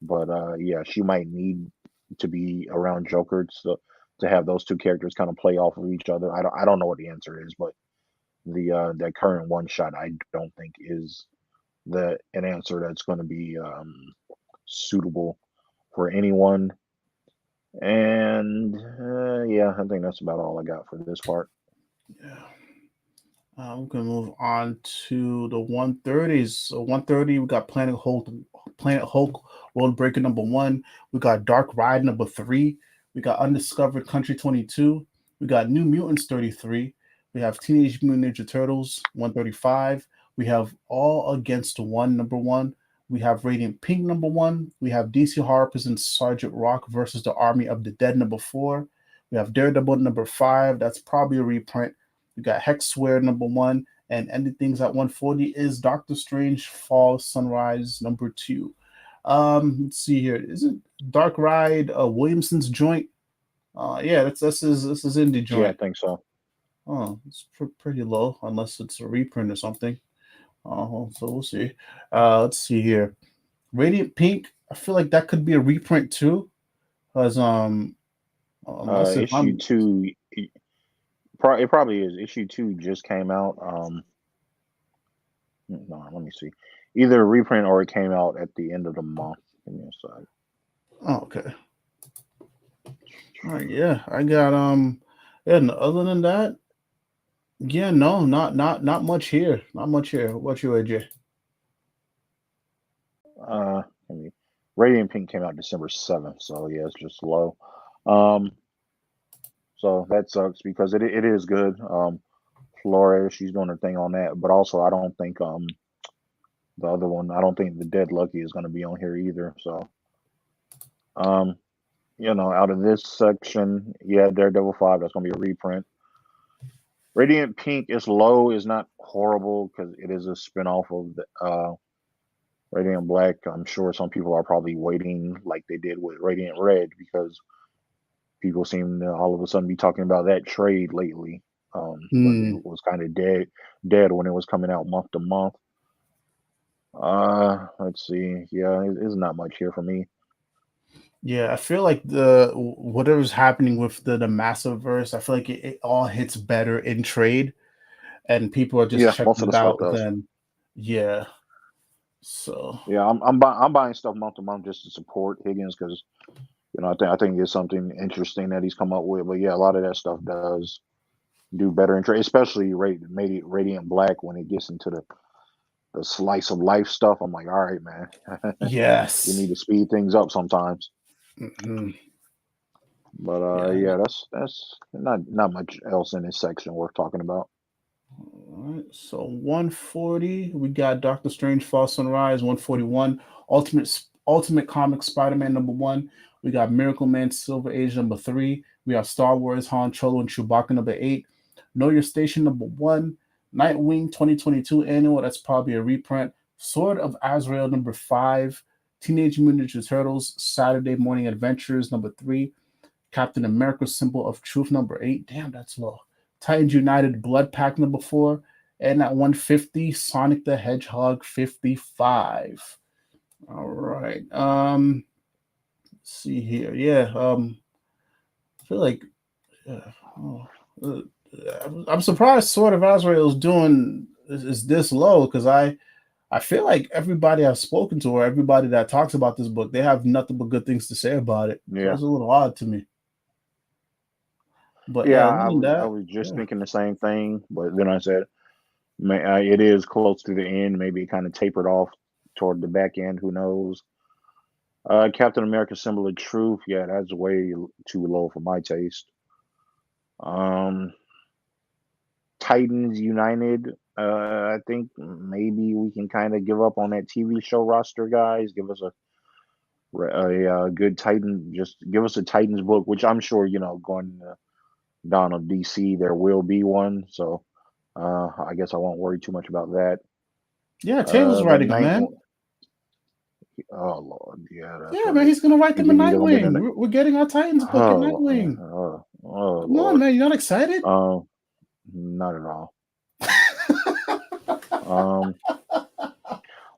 B: but yeah, she might need to be around Joker to have those two characters kind of play off of each other. I don't know what the answer is, but the that current one shot I don't think is the an answer that's going to be suitable for anyone. And yeah, I think that's about all I got for this part.
A: yeah. We're gonna move on to the 130s. So 130, we got Planet Hulk, World Breaker #1. We got Dark Ride #3. We got Undiscovered Country 22. We got New Mutants 33. We have Teenage Mutant Ninja Turtles 135. We have All Against One #1. We have Radiant Pink #1. We have DC Horror presents Sergeant Rock versus the Army of the Dead #4. We have Daredevil #5. That's probably a reprint. We got Hexware #1, and ending things at 140 is Doctor Strange Fall Sunrise #2. Let's see here. Is it Dark Ride Williamson's joint? Yeah, that's his indie
B: Yeah, I
A: joint.
B: think so.
A: Oh, it's pretty low unless it's a reprint or something. So we'll see. Let's see here. Radiant Pink, I feel like that could be a reprint too, because unless if
B: Issue
A: I'm
B: 2, it probably is. Issue 2 just came out. No, let me see. Either a reprint or it came out at the end of the month. Give me a sec.
A: okay. All right, yeah, I got yeah. And other than that, yeah, no, not much here. Not much here. What you, AJ?
B: Let me. Radiant Pink came out December 7th, so yeah, it's just low. Um, so that sucks because it is good. Flores, she's doing her thing on that, but also I don't think the other one, I don't think the Dead Lucky is going to be on here either. So um, out of this section, yeah, Daredevil 5, that's going to be a reprint. Radiant Pink is low, is not horrible because it is a spinoff of the Radiant Black. I'm sure some people are probably waiting like they did with Radiant Red because people seem to all of a sudden be talking about that trade lately. But it
A: Hmm.
B: was kind of dead when it was coming out month to month. Let's see. Yeah, it's not much here for me.
A: Yeah, I feel like the whatever's happening with the massive verse, I feel like it all hits better in trade, and people are just
B: Yeah, most
A: checking
B: of the
A: it
B: stuff
A: out.
B: does.
A: Then, yeah. So
B: Yeah, I'm buying stuff month to month just to support Higgins because I think it's something interesting that he's come up with. But yeah, a lot of that stuff does do better in trade, especially made it Radiant Black when it gets into the slice of life stuff. I'm like, all right, man, you
A: yes.
B: need to speed things up sometimes.
A: Hmm.
B: But
A: Yeah.
B: yeah, that's not much else in this section worth talking about.
A: All right. So 140, we got Doctor Strange Fall Sunrise. 141, Ultimate Comic Spider-Man #1. We got Miracle Man Silver Age #3. We have Star Wars Han Cholo and Chewbacca #8. Know Your Station #1. Nightwing 2022 annual. That's probably a reprint. Sword of Azrael #5. Teenage Mutant Ninja Turtles Saturday Morning Adventures #3. Captain America Symbol of Truth #8. Damn, that's low. Titans United Blood Pack #4. And at 150, Sonic the Hedgehog 55. All right. Let's see here. Yeah. I feel like oh, uh, I'm surprised Sword of Azrael is doing is this low because I feel like everybody I've spoken to or everybody that talks about this book, they have nothing but good things to say about it. So
B: Yeah,
A: it's a little odd to me. But
B: yeah,
A: yeah, other
B: I
A: than
B: was I
A: that,
B: was just
A: yeah.
B: thinking the same thing, but then I said, it is close to the end. Maybe it kind of tapered off toward the back end. Who knows? Captain America: Symbol of Truth. Yeah, that's way too low for my taste. Um, Titans United. I think maybe we can kind of give up on that TV show roster, guys. Give us a good Titan. Just give us a Titans book, which I'm sure going down on DC there will be one. So I guess I won't worry too much about that.
A: Yeah, Taylor's
B: The
A: writing them,
B: night.
A: man.
B: Oh Lord, yeah, that's
A: Yeah, man,
B: right.
A: he's gonna write
B: You
A: them in
B: think he's gonna be in
A: Nightwing.
B: the?
A: We're getting our Titans book in
B: Oh,
A: Nightwing.
B: oh
A: Come on,
B: Lord.
A: man, you're not excited?
B: Um, not at all. Um,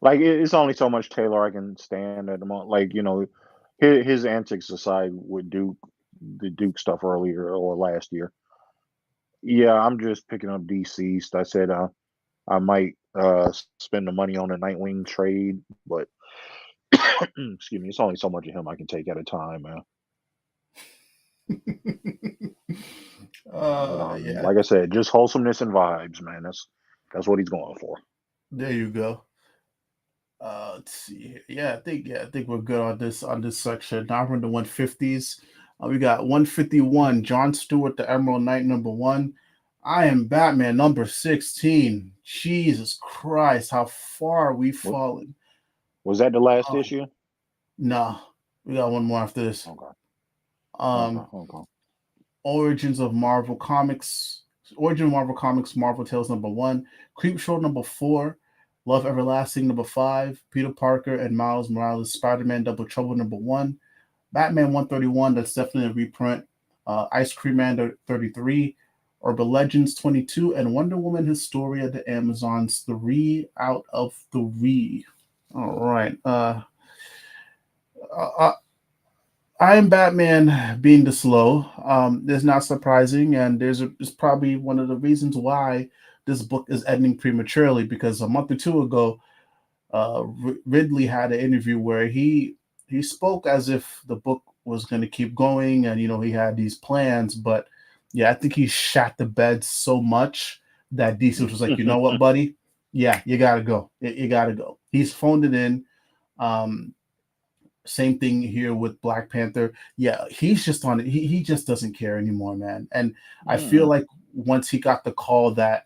B: like it's only so much Taylor I can stand at the moment. Like his antics aside with the Duke stuff earlier or last year. Yeah, I'm just picking up deceased. I said I might spend the money on a Nightwing trade, but excuse me, it's only so much of him I can take at a time, man. But
A: Yeah,
B: like I said, just wholesomeness and vibes, man. That's what he's going for.
A: there you go. Let's see. I think we're good on this section. Now we're in the 150s. We got 151, John Stewart, the Emerald Knight #1. I am Batman #16. Jesus Christ, how far we've
B: Wa-
A: fallen.
B: Was that the last
A: Um,
B: issue?
A: no, we got one more after this.
B: Okay, okay,
A: Um,
B: okay.
A: Origins of Marvel Comics, Origin of Marvel Comics, Marvel Tales #1, Creepshow #4, Love Everlasting #5, Peter Parker and Miles Morales Spider-Man Double Trouble #1, Batman 131, that's definitely a reprint, Ice Cream Man 33, Urban Legends 22, and Wonder Woman Historia the Amazons 3 out of 3. All right. I am Batman being the slow. Is not surprising, and it's probably one of the reasons why this book is ending prematurely. Because a month or two ago, Ridley had an interview where he spoke as if the book was going to keep going, and he had these plans. But yeah, I think he shot the bed so much that DC was like, you know what, buddy? Yeah, you gotta go. You gotta go. He's phoned it in. Um, Same thing here with Black Panther. Yeah, he's just on it. He just doesn't care anymore, man. And I feel
B: Mm.
A: like once he got the call that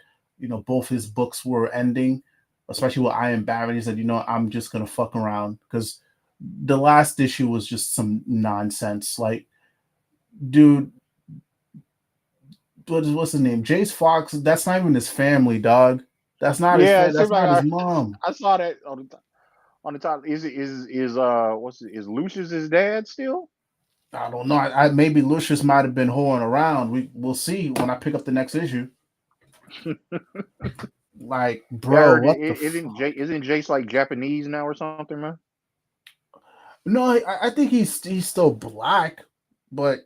A: both his books were ending, especially with I Am Batman, he said, I'm just gonna fuck around because the last issue was just some nonsense. Like, dude, what's his name? Jace Fox. That's not even his family, dog. That's not his
B: Yeah,
A: family.
B: it seems
A: That's
B: like
A: not his mom.
B: I saw that on the top. Is Lucius his dad still?
A: I don't know. I maybe Lucius might have been hoeing around. We'll see when I pick up the next issue. Like,
B: Yeah, I
A: bro,
B: heard
A: what the fuck?
B: Isn't Jace like Japanese now or something, man?
A: No, I think he's still black, but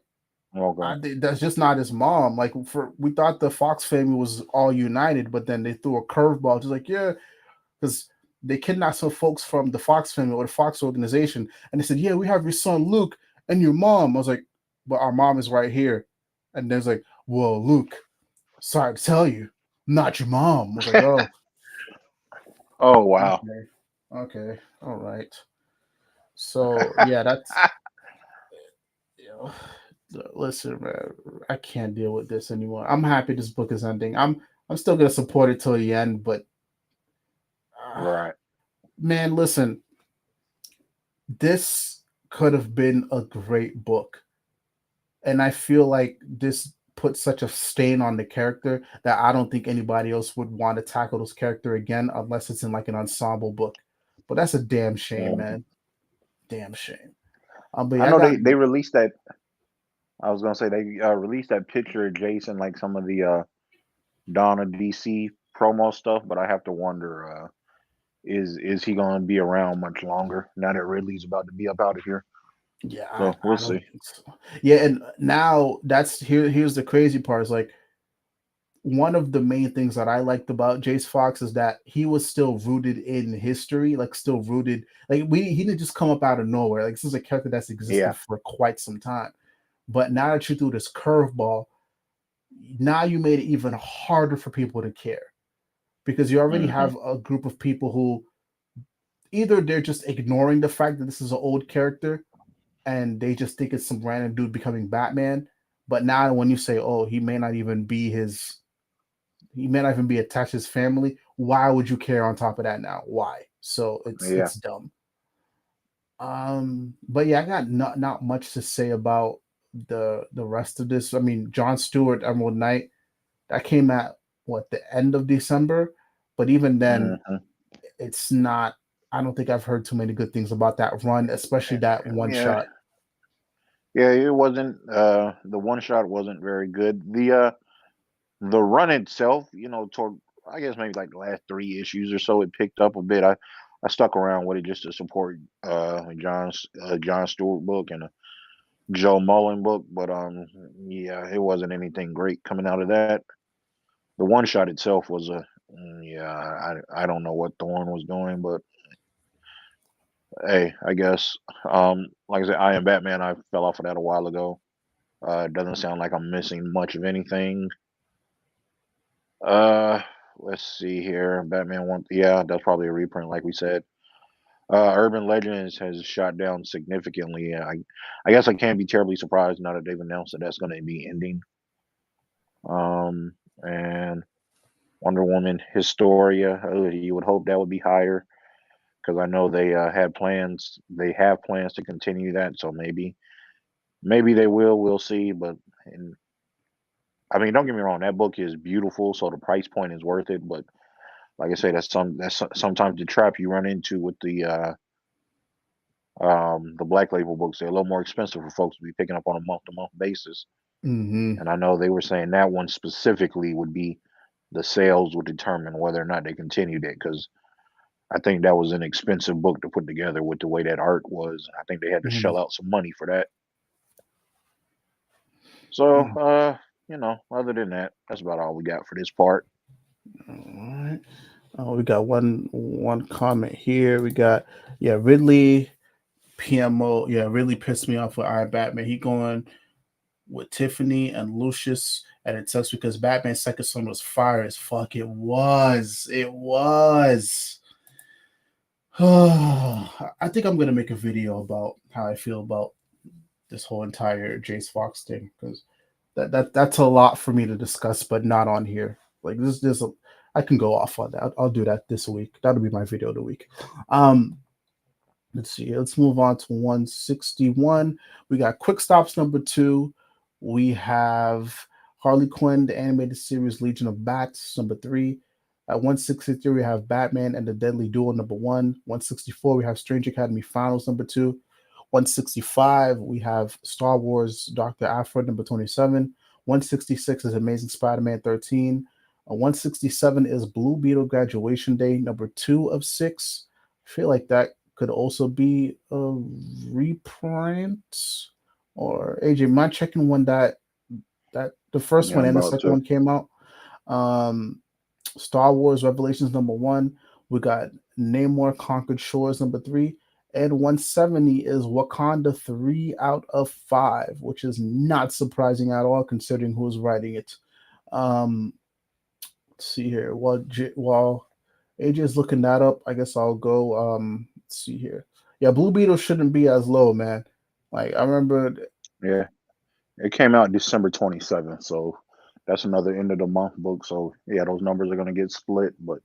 B: Okay.
A: I think that's just not his mom. Like, we thought the Fox family was all united, but then they threw a curveball. Just like, yeah, because they kidnapped some folks from the Fox family or the Fox organization, and they said, yeah, we have your son Luke and your mom. I was like, but our mom is right here, and there's like, well, Luke, sorry to tell you, not your mom. I was like, oh,
B: Oh wow.
A: okay, okay, all right. So yeah, that's you know, listen, man, I can't deal with this anymore. I'm happy this book is ending. I'm still gonna support it till the end, but uh,
B: Right.
A: man, listen, this could have been a great book, and I feel like this put such a stain on the character that I don't think anybody else would want to tackle this character again unless it's in like an ensemble book. But that's a damn shame,
B: Mhm.
A: man. Damn shame. But
B: I
A: yeah, I
B: know
A: got
B: they released that. I was gonna say they released that picture of Jason like some of the Dawn of DC promo stuff, but I have to wonder is he gonna be around much longer now that Ridley's about to be up out of here?
A: yeah,
B: So we'll
A: I don't
B: see.
A: think so. Yeah, and now here's the crazy part is like one of the main things that I liked about Jace Fox is that he was still rooted in history, like still rooted. Like he didn't just come up out of nowhere. Like this is a character that's existed
B: Yeah.
A: for quite some time. But now that you threw this curveball, now you made it even harder for people to care because you already
B: Hmm.
A: have a group of people who either they're just ignoring the fact that this is an old character and they just think it's some random dude becoming Batman. But now when you say, oh, he may not even be attached to his family. Why would you care on top of that now? Why? So
B: Yeah.
A: it's dumb. But yeah, I got not much to say about the rest of this. I mean, John Stewart, Emerald Knight, that came at what the end of December, but even then,
B: Hmm.
A: it's not. I don't think I've heard too many good things about that run, especially that one
B: Yeah.
A: shot.
B: Yeah. It wasn't. The one shot wasn't very good. The run itself, toward I guess maybe like the last three issues or so, it picked up a bit. I stuck around with it just to support John Stewart book and a Joe Mullen book, but yeah, it wasn't anything great coming out of that. The one shot itself was yeah, I don't know what Thorne was doing, but hey, I guess like I said, I Am Batman. I fell off of that a while ago. It doesn't sound like I'm missing much of anything. Uh, let's see here. Batman one, yeah, that's probably a reprint, like we said. Urban Legends has shot down significantly. I guess I can't be terribly surprised now that they've announced that that's going to be ending. And Wonder Woman Historia, you would hope that would be higher because I know they had plans. They have plans to continue that, so maybe they will. We'll see. But and, I mean, don't get me wrong, that book is beautiful, so the price point is worth it. But like I say, sometimes the trap you run into with the black label books. They're a little more expensive for folks to be picking up on a month to month basis.
A: Mm-hmm.
B: And I know they were saying that one specifically would be the sales would determine whether or not they continued it because I think that was an expensive book to put together with the way that art was. I think they had to
A: Mhm.
B: shell out some money for that. So,
A: Mm.
B: other than that, that's about all we got for this part.
A: All right. We got one comment here. We got Ridley PMO. Yeah, really pissed me off with Iron Batman. He going with Tiffany and Lucius, and it sucks because Batman's second son was fire as fuck. It was. It was. I think I'm gonna make a video about how I feel about this whole entire Jace Fox thing because that's a lot for me to discuss, but not on here. Like I can go off on that. I'll do that this week. That'll be my video of the week. Um, let's see. Let's move on to 161. We got Quick Stops #2. We have Harley Quinn, the animated series Legion of Bats #3. At 163, we have Batman and the Deadly Duel #1. 164, we have Strange Academy Finals #2. 165, we have Star Wars Dr. Aphra #27. 166 is Amazing Spider-Man 13. 167 is Blue Beetle Graduation Day #2 of 6. I feel like that could also be a reprint. Or AJ, mind checking when that the first
B: Yeah,
A: one
B: I'm
A: and the
B: about
A: second
B: to.
A: one came out? Um, Star Wars Revelations #1. We got Namor Conquered Shores #3. And 170 is Wakanda 3 out of 5, which is not surprising at all considering who's writing it. Um, let's see here. While AJ is looking that up, I guess I'll go. Let's see here. Yeah, Blue Beetle shouldn't be as low, man. Like I remember.
B: Yeah, it came out December 27th, so that's another end of the month book. So yeah, those numbers are gonna get split, but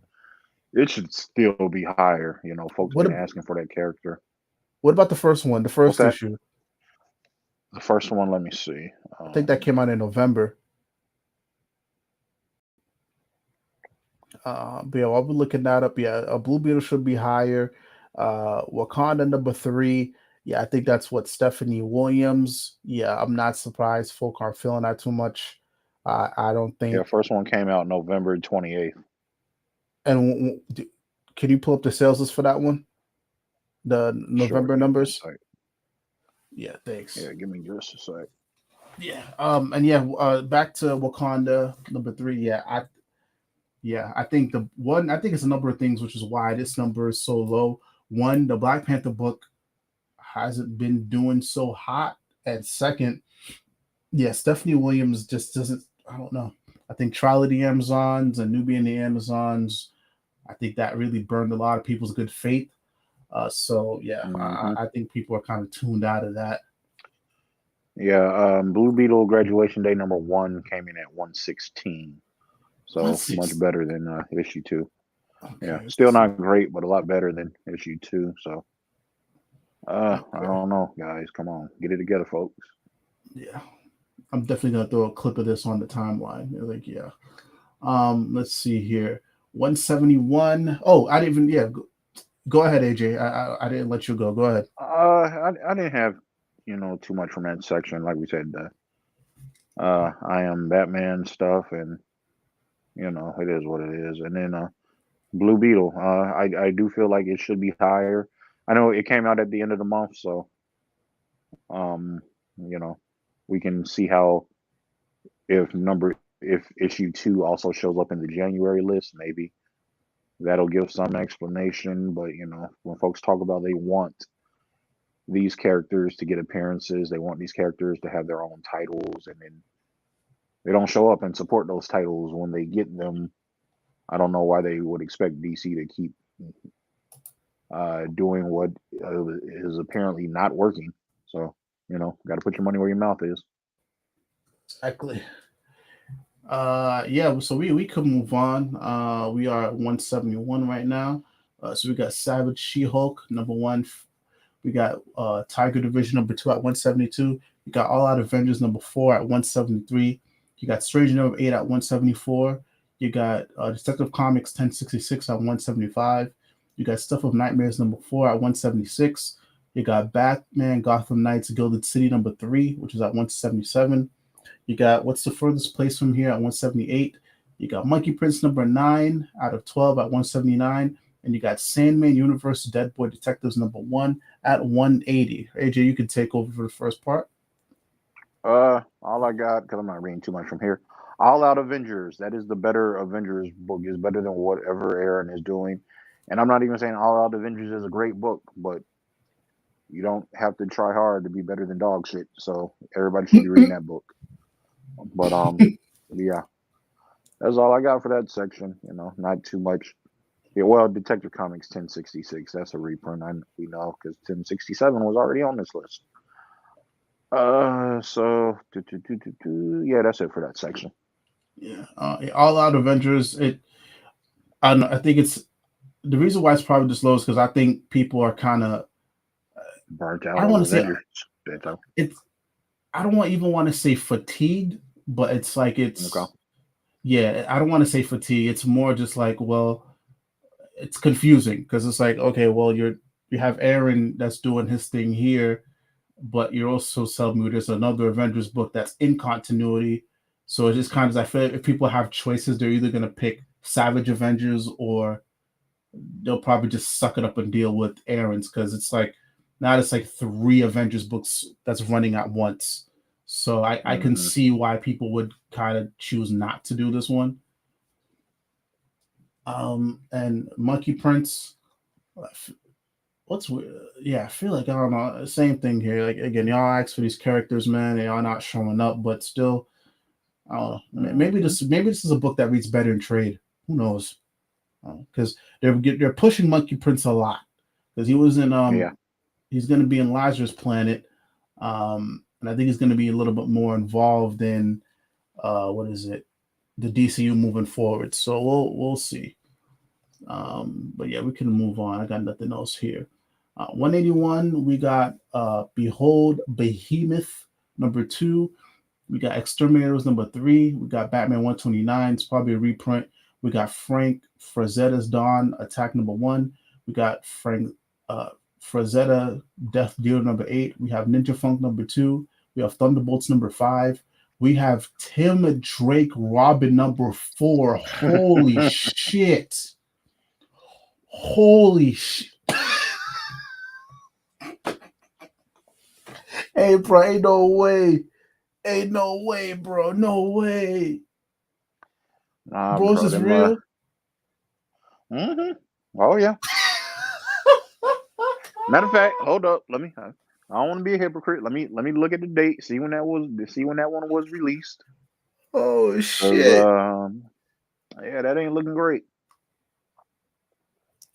B: it should still be higher. Folks
A: What
B: been asking for that character.
A: what about the first one? The
B: What's
A: first
B: that?
A: issue.
B: The first one, let me see.
A: I think that came out in November. But yeah, I'll be looking that up. Yeah, a Blue Beetle should be higher. Wakanda #3. Yeah, I think that's what Stephanie Williams. Yeah, I'm not surprised folk are feeling that too much. I don't
B: Yeah,
A: think.
B: first one came out November 28th.
A: And can you pull up the sales list for that one? The
B: Sure,
A: November
B: give me a
A: numbers.
B: sec.
A: Yeah, thanks.
B: Yeah, give me just a sec.
A: Yeah. And yeah, back to Wakanda #3. I think I think it's a number of things, which is why this number is so low. One, the Black Panther book hasn't been doing so hot. And second, yeah, Stephanie Williams just doesn't. I don't know. I think Trial of the Amazons and Nubia and the Amazons. I think that really burned a lot of people's good faith. So yeah,
B: Hmm.
A: I think people are kind of tuned out of that.
B: Yeah, Blue Beetle graduation day #1 came in at 116,
A: One
B: so much
A: six.
B: better than issue 2. Yeah,
A: Okay.
B: still not great, but a lot better than issue 2. So, I
A: Okay.
B: don't know, guys. Come on, get it together, folks.
A: Yeah. I'm definitely gonna throw a clip of this on the timeline. Like, yeah. Let's see here. 171. Oh, I didn't even. Yeah, go ahead, AJ. I didn't let you go. Go ahead.
B: I didn't have too much from that section. Like we said, I am Batman stuff, and it is what it is. And then Blue Beetle, I do feel like it should be higher. I know it came out at the end of the month, so um, you know, we can see how if issue 2 also shows up in the January list, maybe that'll give some explanation. But when folks talk about they want these characters to get appearances, they want these characters to have their own titles, and then they don't show up and support those titles when they get them. I don't know why they would expect DC to keep doing what is apparently not working. So, got to put your money where your mouth is.
A: Exactly. Yeah. So we could move on. We are at 171 right now. So we got Savage She-Hulk #1. We got Tiger Division #2 at 172. You got All Out Avengers #4 at 173. You got Stranger #8 at 174. You got Detective Comics 1066 at 175. You got Stuff of Nightmares #4 at 176. You got Batman Gotham Knights Gilded City #3, which is at 177. You got What's the Furthest Place from Here at 178. You got Monkey Prince #9 out of 12 at 179. and you got Sandman Universe Dead Boy Detectives #1 at 180. AJ, you can take over for the first part.
B: All I got, because I'm not reading too much from here. All Out Avengers. That is the better Avengers book. Is better than whatever Aaron is doing. And I'm not even saying All Out Avengers is a great book, but you don't have to try hard to be better than dog shit. So everybody should be reading that book. But yeah, that's all I got for that section. You know, not too much. Yeah, well, Detective Comics 1066. That's a reprint. We know because 1067 was already on this list. So yeah, that's it for that section.
A: Yeah, All Out Avengers. I don't know, I think it's the reason why it's probably this low is because I think people are kind of.
B: Burnt
A: I
B: out
A: don't
B: on
A: want to say
B: Avengers.
A: it's. I don't even want to say fatigued, but it's like it's.
B: Okay.
A: Yeah, I don't want to say fatigue. It's more just like, well, it's confusing because it's like, okay, well, you have Aaron that's doing his thing here, but you're also telling me there's another Avengers book that's in continuity. So it's just kind of, I feel like if people have choices, they're either gonna pick Savage Avengers or they'll probably just suck it up and deal with Aaron's because it's like now it's like 3 Avengers books that's running at once. So I can see why people would kind of choose not to do this one. And Monkey Prince, what's yeah, I feel like I don't know, same thing here. Like again, y'all ask for these characters, man, and y'all not showing up, but still, I don't know. Maybe this is a book that reads better in trade. Who knows? Because they're pushing Monkey Prince a lot because he was in he's going to be in Lazarus Planet, and I think he's going to be a little bit more involved in what is it, the DCU moving forward. So we'll see. But yeah, we can move on. I got nothing else here. 181, we got Behold Behemoth #2. We got Exterminators #3. We got Batman 129. It's probably a reprint. We got Frank Frazetta's Dawn Attack #1. We got Frank Frazetta Death Dealer #8. We have Ninja Funk #2. We have Thunderbolts #5. We have Tim Drake Robin #4. Holy shit. Holy shit. Hey, bro, ain't no way. Ain't no way, bro. No way.
B: Nah,
A: bro, is this real?
B: Oh, yeah. Matter of fact, hold up. Let me. I don't want to be a hypocrite. Let me look at the date. See when that one was released.
A: Oh shit.
B: Yeah, that ain't looking great,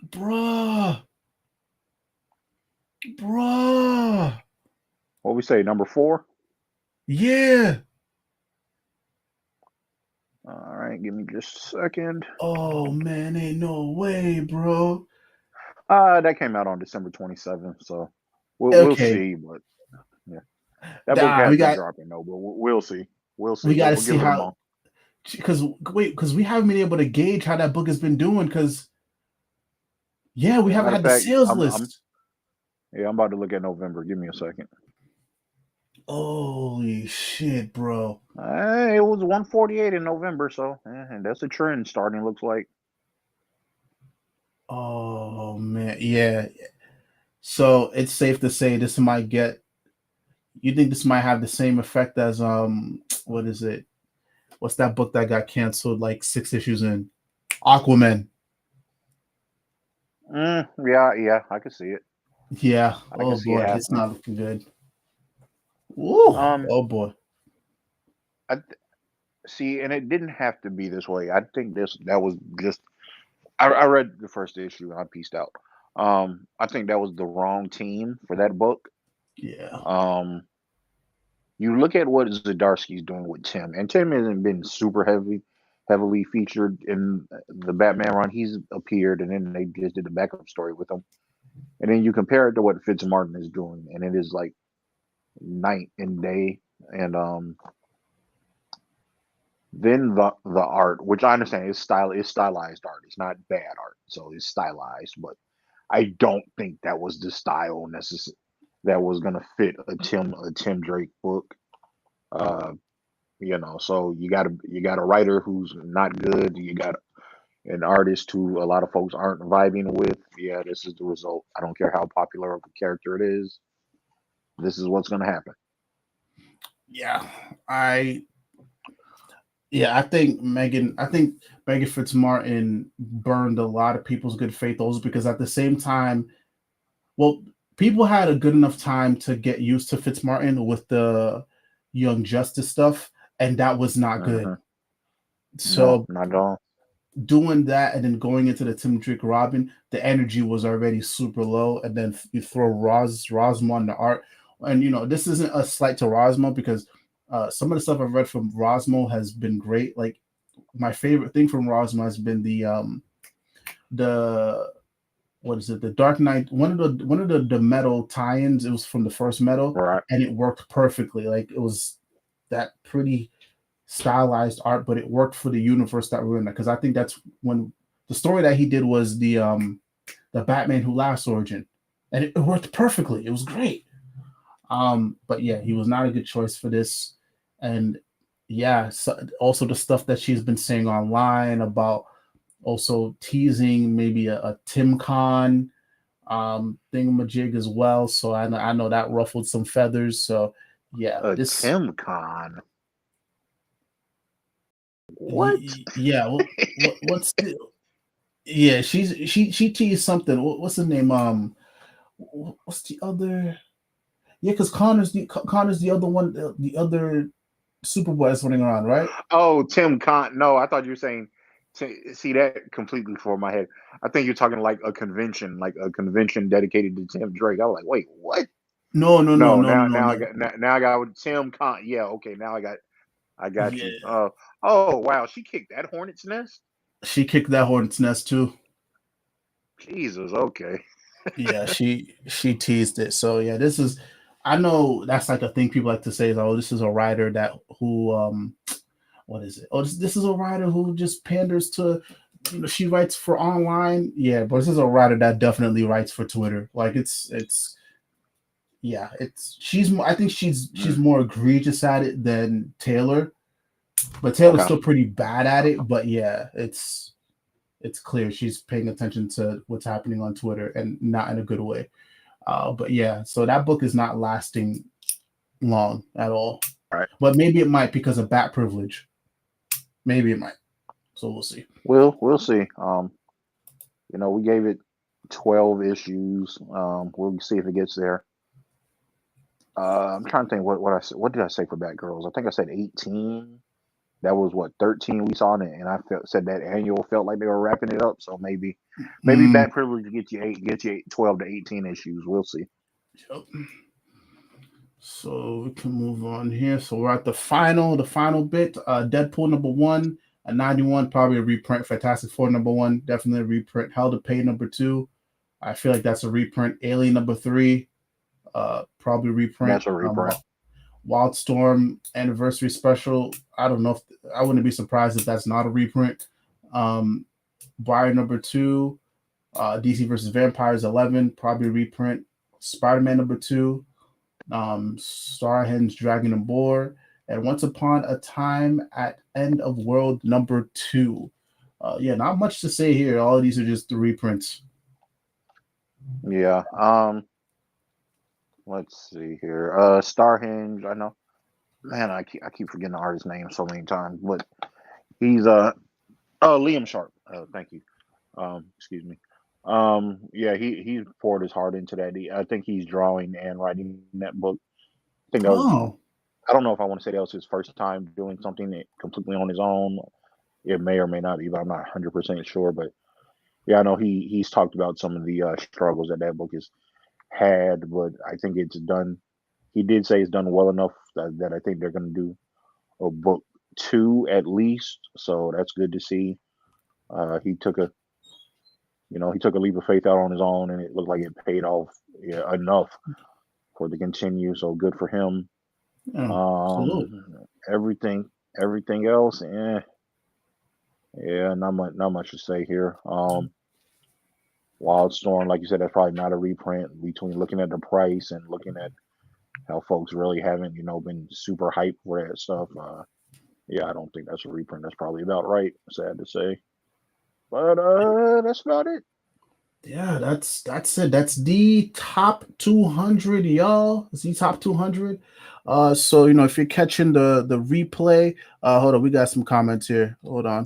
A: bruh.
B: What we say, #4?
A: Yeah.
B: All right, give me just a second.
A: Oh man, ain't no way, bro.
B: That came out on December 27th, so we'll see. But yeah, that book has been dropping though. But we'll see. We'll see.
A: We got to
B: we'll
A: see how. Because we haven't been able to gauge how that book has been doing. Because yeah, we haven't had the sales list.
B: I'm about to look at November. Give me a second.
A: Holy shit, bro.
B: It was 148 in November, so and that's a trend starting, looks like.
A: Oh man, yeah. So it's safe to say this might get. You think this might have the same effect as what is it? What's that book that got canceled like 6 issues in? Aquaman.
B: Yeah, I can see it.
A: Yeah. Oh boy, it's not looking good. Ooh. Oh boy.
B: See, and it didn't have to be this way. I think that was just. I read the first issue and I pieced out. I think that was the wrong team for that book.
A: Yeah.
B: You look at what Zdarsky's doing with Tim, and Tim hasn't been super heavily featured in the Batman run. He's appeared, and then they just did the backup story with him. And then you compare it to what Fitzmartin is doing, and it is like night and day. And then the art, which I understand is stylized art. It's not bad art, so it's stylized. But I don't think that was the style that was gonna fit a Tim Drake book. So you got a writer who's not good. You got an artist who a lot of folks aren't vibing with, yeah, this is the result. I don't care how popular of a character it is. This is what's going to happen.
A: Yeah, I I think Megan Fitzmartin burned a lot of people's good faith also because at the same time, well, people had a good enough time to get used to Fitzmartin with the Young Justice stuff, and that was not good.
B: Hmm. No,
A: So
B: not at all.
A: doing that and then going into the Tim Drake Robin, the energy was already super low, and then you throw Rosmo on the art, and this isn't a slight to Rosmo because some of the stuff I've read from Rosmo has been great. Like my favorite thing from Rosmo has been the what is it, the Dark Knight, one of the metal tie-ins. It was from the first metal,
B: Right.
A: and it worked perfectly. Like it was that pretty stylized art, but it worked for the universe that we're in. Because I think that's when the story that he did was the Batman Who Laughs origin, and it worked perfectly. It was great. But yeah, he was not a good choice for this, and yeah, so also the stuff that she's been saying online about also teasing maybe a Tim Khan thingamajig as well. So I know that ruffled some feathers. So yeah, this
B: Tim Khan. What?
A: yeah. What's the yeah? She teased something. What's the name? What's the other? Yeah, because Connor's the other one. The other Superboy is running around, right?
B: Oh, Tim Khan. No, I thought you were saying. See that completely for my head. I think you're talking like a convention dedicated to Tim Drake. I was like, wait, what?
A: No, no, no,
B: No,
A: no,
B: now
A: no,
B: now I
A: no.
B: got now I got with Tim Khan. Yeah, okay, now I got you.
A: Yeah,
B: Oh wow, she kicked that hornet's nest.
A: she kicked that hornet's nest too.
B: Jesus, okay.
A: Yeah, she teased it. So yeah, this is. I know that's like a thing people like to say is, oh, this is a writer that who what is it? Oh, this is a writer who just panders to, she writes for online. Yeah, but this is a writer that definitely writes for Twitter. Like it's yeah, it's she's I think she's
B: Mm,
A: more egregious at it than Taylor, but Taylor's
B: okay,
A: still pretty bad at it. But yeah, it's clear she's paying attention to what's happening on Twitter and not in a good way. But yeah, so that book is not lasting long at all.
B: all right.
A: But maybe it might because of bat privilege. Maybe it might. So we'll see.
B: We'll see. We gave it 12 issues. We'll see if it gets there. I'm trying to think what I said. What did I say for Batgirls? I think I said 18. That was what 13 we saw in it, and I said that annual felt like they were wrapping it up. So maybe
A: Mm,
B: Bat Privilege get you 12 to 18 issues. We'll see.
A: yep. So we can move on here. So we're at the final bit. Deadpool number one, a 91, probably a reprint. Fantastic Four number one, definitely a reprint. Hell to Pay number two, I feel like that's a reprint. Alien number three, probably reprint.
B: That's a reprint.
A: Wildstorm anniversary special. I don't know if I wouldn't be surprised if that's not a reprint. Um, Brian number two, DC versus Vampires 11, probably reprint. Spider-Man number two, Starhen's Dragon and Boar, and Once Upon a Time at End of World number two. Yeah, not much to say here. All of these are just the reprints.
B: Yeah. Let's see here. Starhinge. I know. Man, I keep forgetting the artist's name so many times, but he's oh, Liam Sharp. Thank you. Excuse me. Yeah, he poured his heart into that. I think he's drawing and writing that book. I think that was.
A: Oh,
B: I don't know if I want to say that was his first time doing something completely on his own. It may or may not be, but I'm not 100% sure. But yeah, I know he's talked about some of the struggles that book has had, but I think it's done. He did say it's done well enough that I think they're going to do a book two at least. So that's good to see. He took a leap of faith out on his own, and it looked like it paid off, yeah, enough for it to continue. So good for him.
A: yeah, salute.
B: Everything else, yeah, not much to say here. Wildstorm, like you said, that's probably not a reprint. Between looking at the price and looking at how folks really haven't, been super hyped for that stuff. Yeah, I don't think that's a reprint. That's probably about right. Sad to say. But that's about it.
A: Yeah, that's it. That's the top 200, y'all. It's the top 200. So if you're catching the replay, hold on, we got some comments here. Hold on.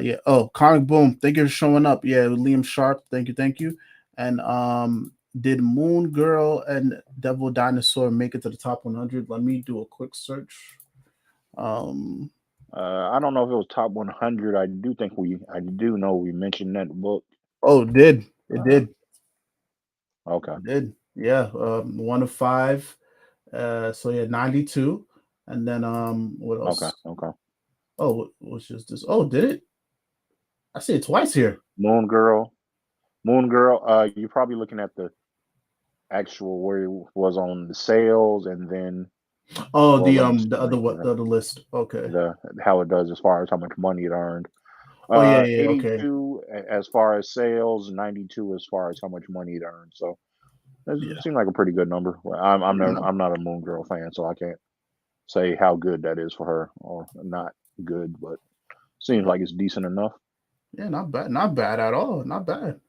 A: Yeah. Oh, Comic Boom, thank you for showing up. Yeah, Liam Sharp, thank you. And did Moon Girl and Devil Dinosaur make it to the top 100? Let me do a quick search. Um,
B: I don't know if it was top 100. I do know we mentioned that book.
A: oh, it
B: Uh,
A: did,
B: okay,
A: it did. Yeah, 1 of 5. So yeah, 92. And then what
B: okay,
A: else?
B: okay.
A: Oh, what was just this? Oh, did it? I see it twice here.
B: Moon Girl, Moon Girl. You're probably looking at the actual where it was on the sales, and then
A: Oh,
B: well,
A: the
B: let me see,
A: other
B: make
A: what
B: sure
A: the other list. Okay.
B: the how it does as far as how much money it earned.
A: Oh yeah. Okay.
B: 82 as far as sales, 92 as far as how much money it earned. So it
A: Yeah.
B: seemed like a pretty good number. Well,
A: Yeah, not,
B: I'm not a Moon Girl fan, so I can't say how good that is for her or not good, but seems like it's decent enough.
A: yeah, not bad. Not bad at all. Not bad.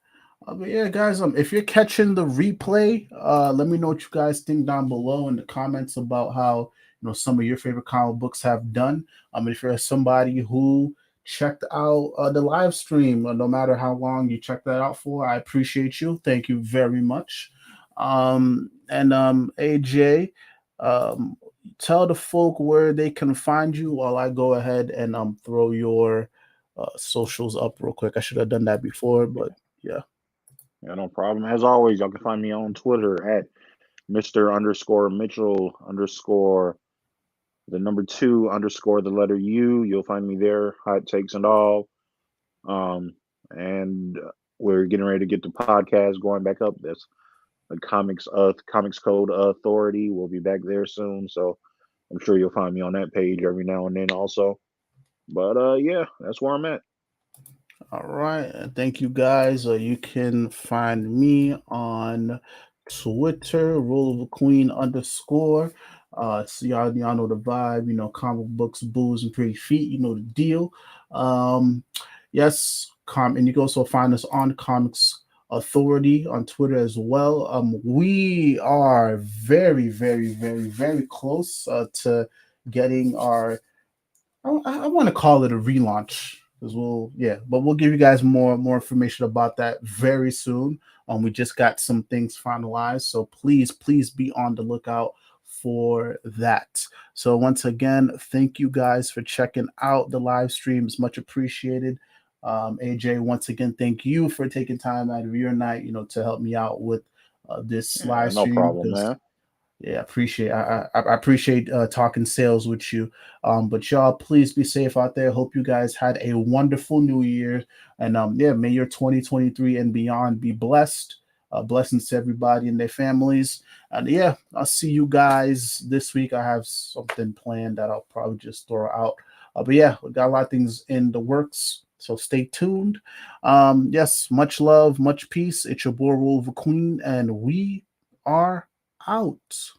A: But yeah, guys, if you're catching the replay, let me know what you guys think down below in the comments about how some of your favorite comic books have done. If you're somebody who checked out the live stream, no matter how long you checked that out for, I appreciate you. Thank you very much. And AJ, um, tell the folk where they can find you while I go ahead and throw your socials up real quick. I should have done that before, but yeah.
B: Yeah, no problem. As always, y'all can find me on Twitter at Mr. underscore Mitchell underscore the number two underscore the letter U. You'll find me there, hot takes and all. And we're getting ready to get the podcast going back up. That's the Comics Code Authority. We'll be back there soon. So I'm sure you'll find me on that page every now and then also. But yeah, that's where I'm at.
A: All right. Thank you guys. You can find me on Twitter, Roliver Queen underscore. So y'all know the vibe, comic books, booze, and pretty feet, you know the deal. Um, yes, and you can also find us on Comics Authority on Twitter as well. We are very, very, very, very close to getting our I want to call it a relaunch because but we'll give you guys more information about that very soon. We just got some things finalized, so please be on the lookout for that. So once again, thank you guys for checking out the live stream. It's much appreciated. AJ, once again, thank you for taking time out of your night, to help me out with this
B: Yeah,
A: live
B: no
A: stream
B: problem,
A: because
B: man.
A: yeah, appreciate I appreciate talking sales with you. But y'all, please be safe out there. Hope you guys had a wonderful New Year, and yeah, may your 2023 and beyond be blessed. Blessings to everybody and their families. And yeah, I'll see you guys this week. I have something planned that I'll probably just throw out. But yeah, we got a lot of things in the works. So stay tuned. Yes, much love, much peace. It's your boy Wolver Queen, and we are out.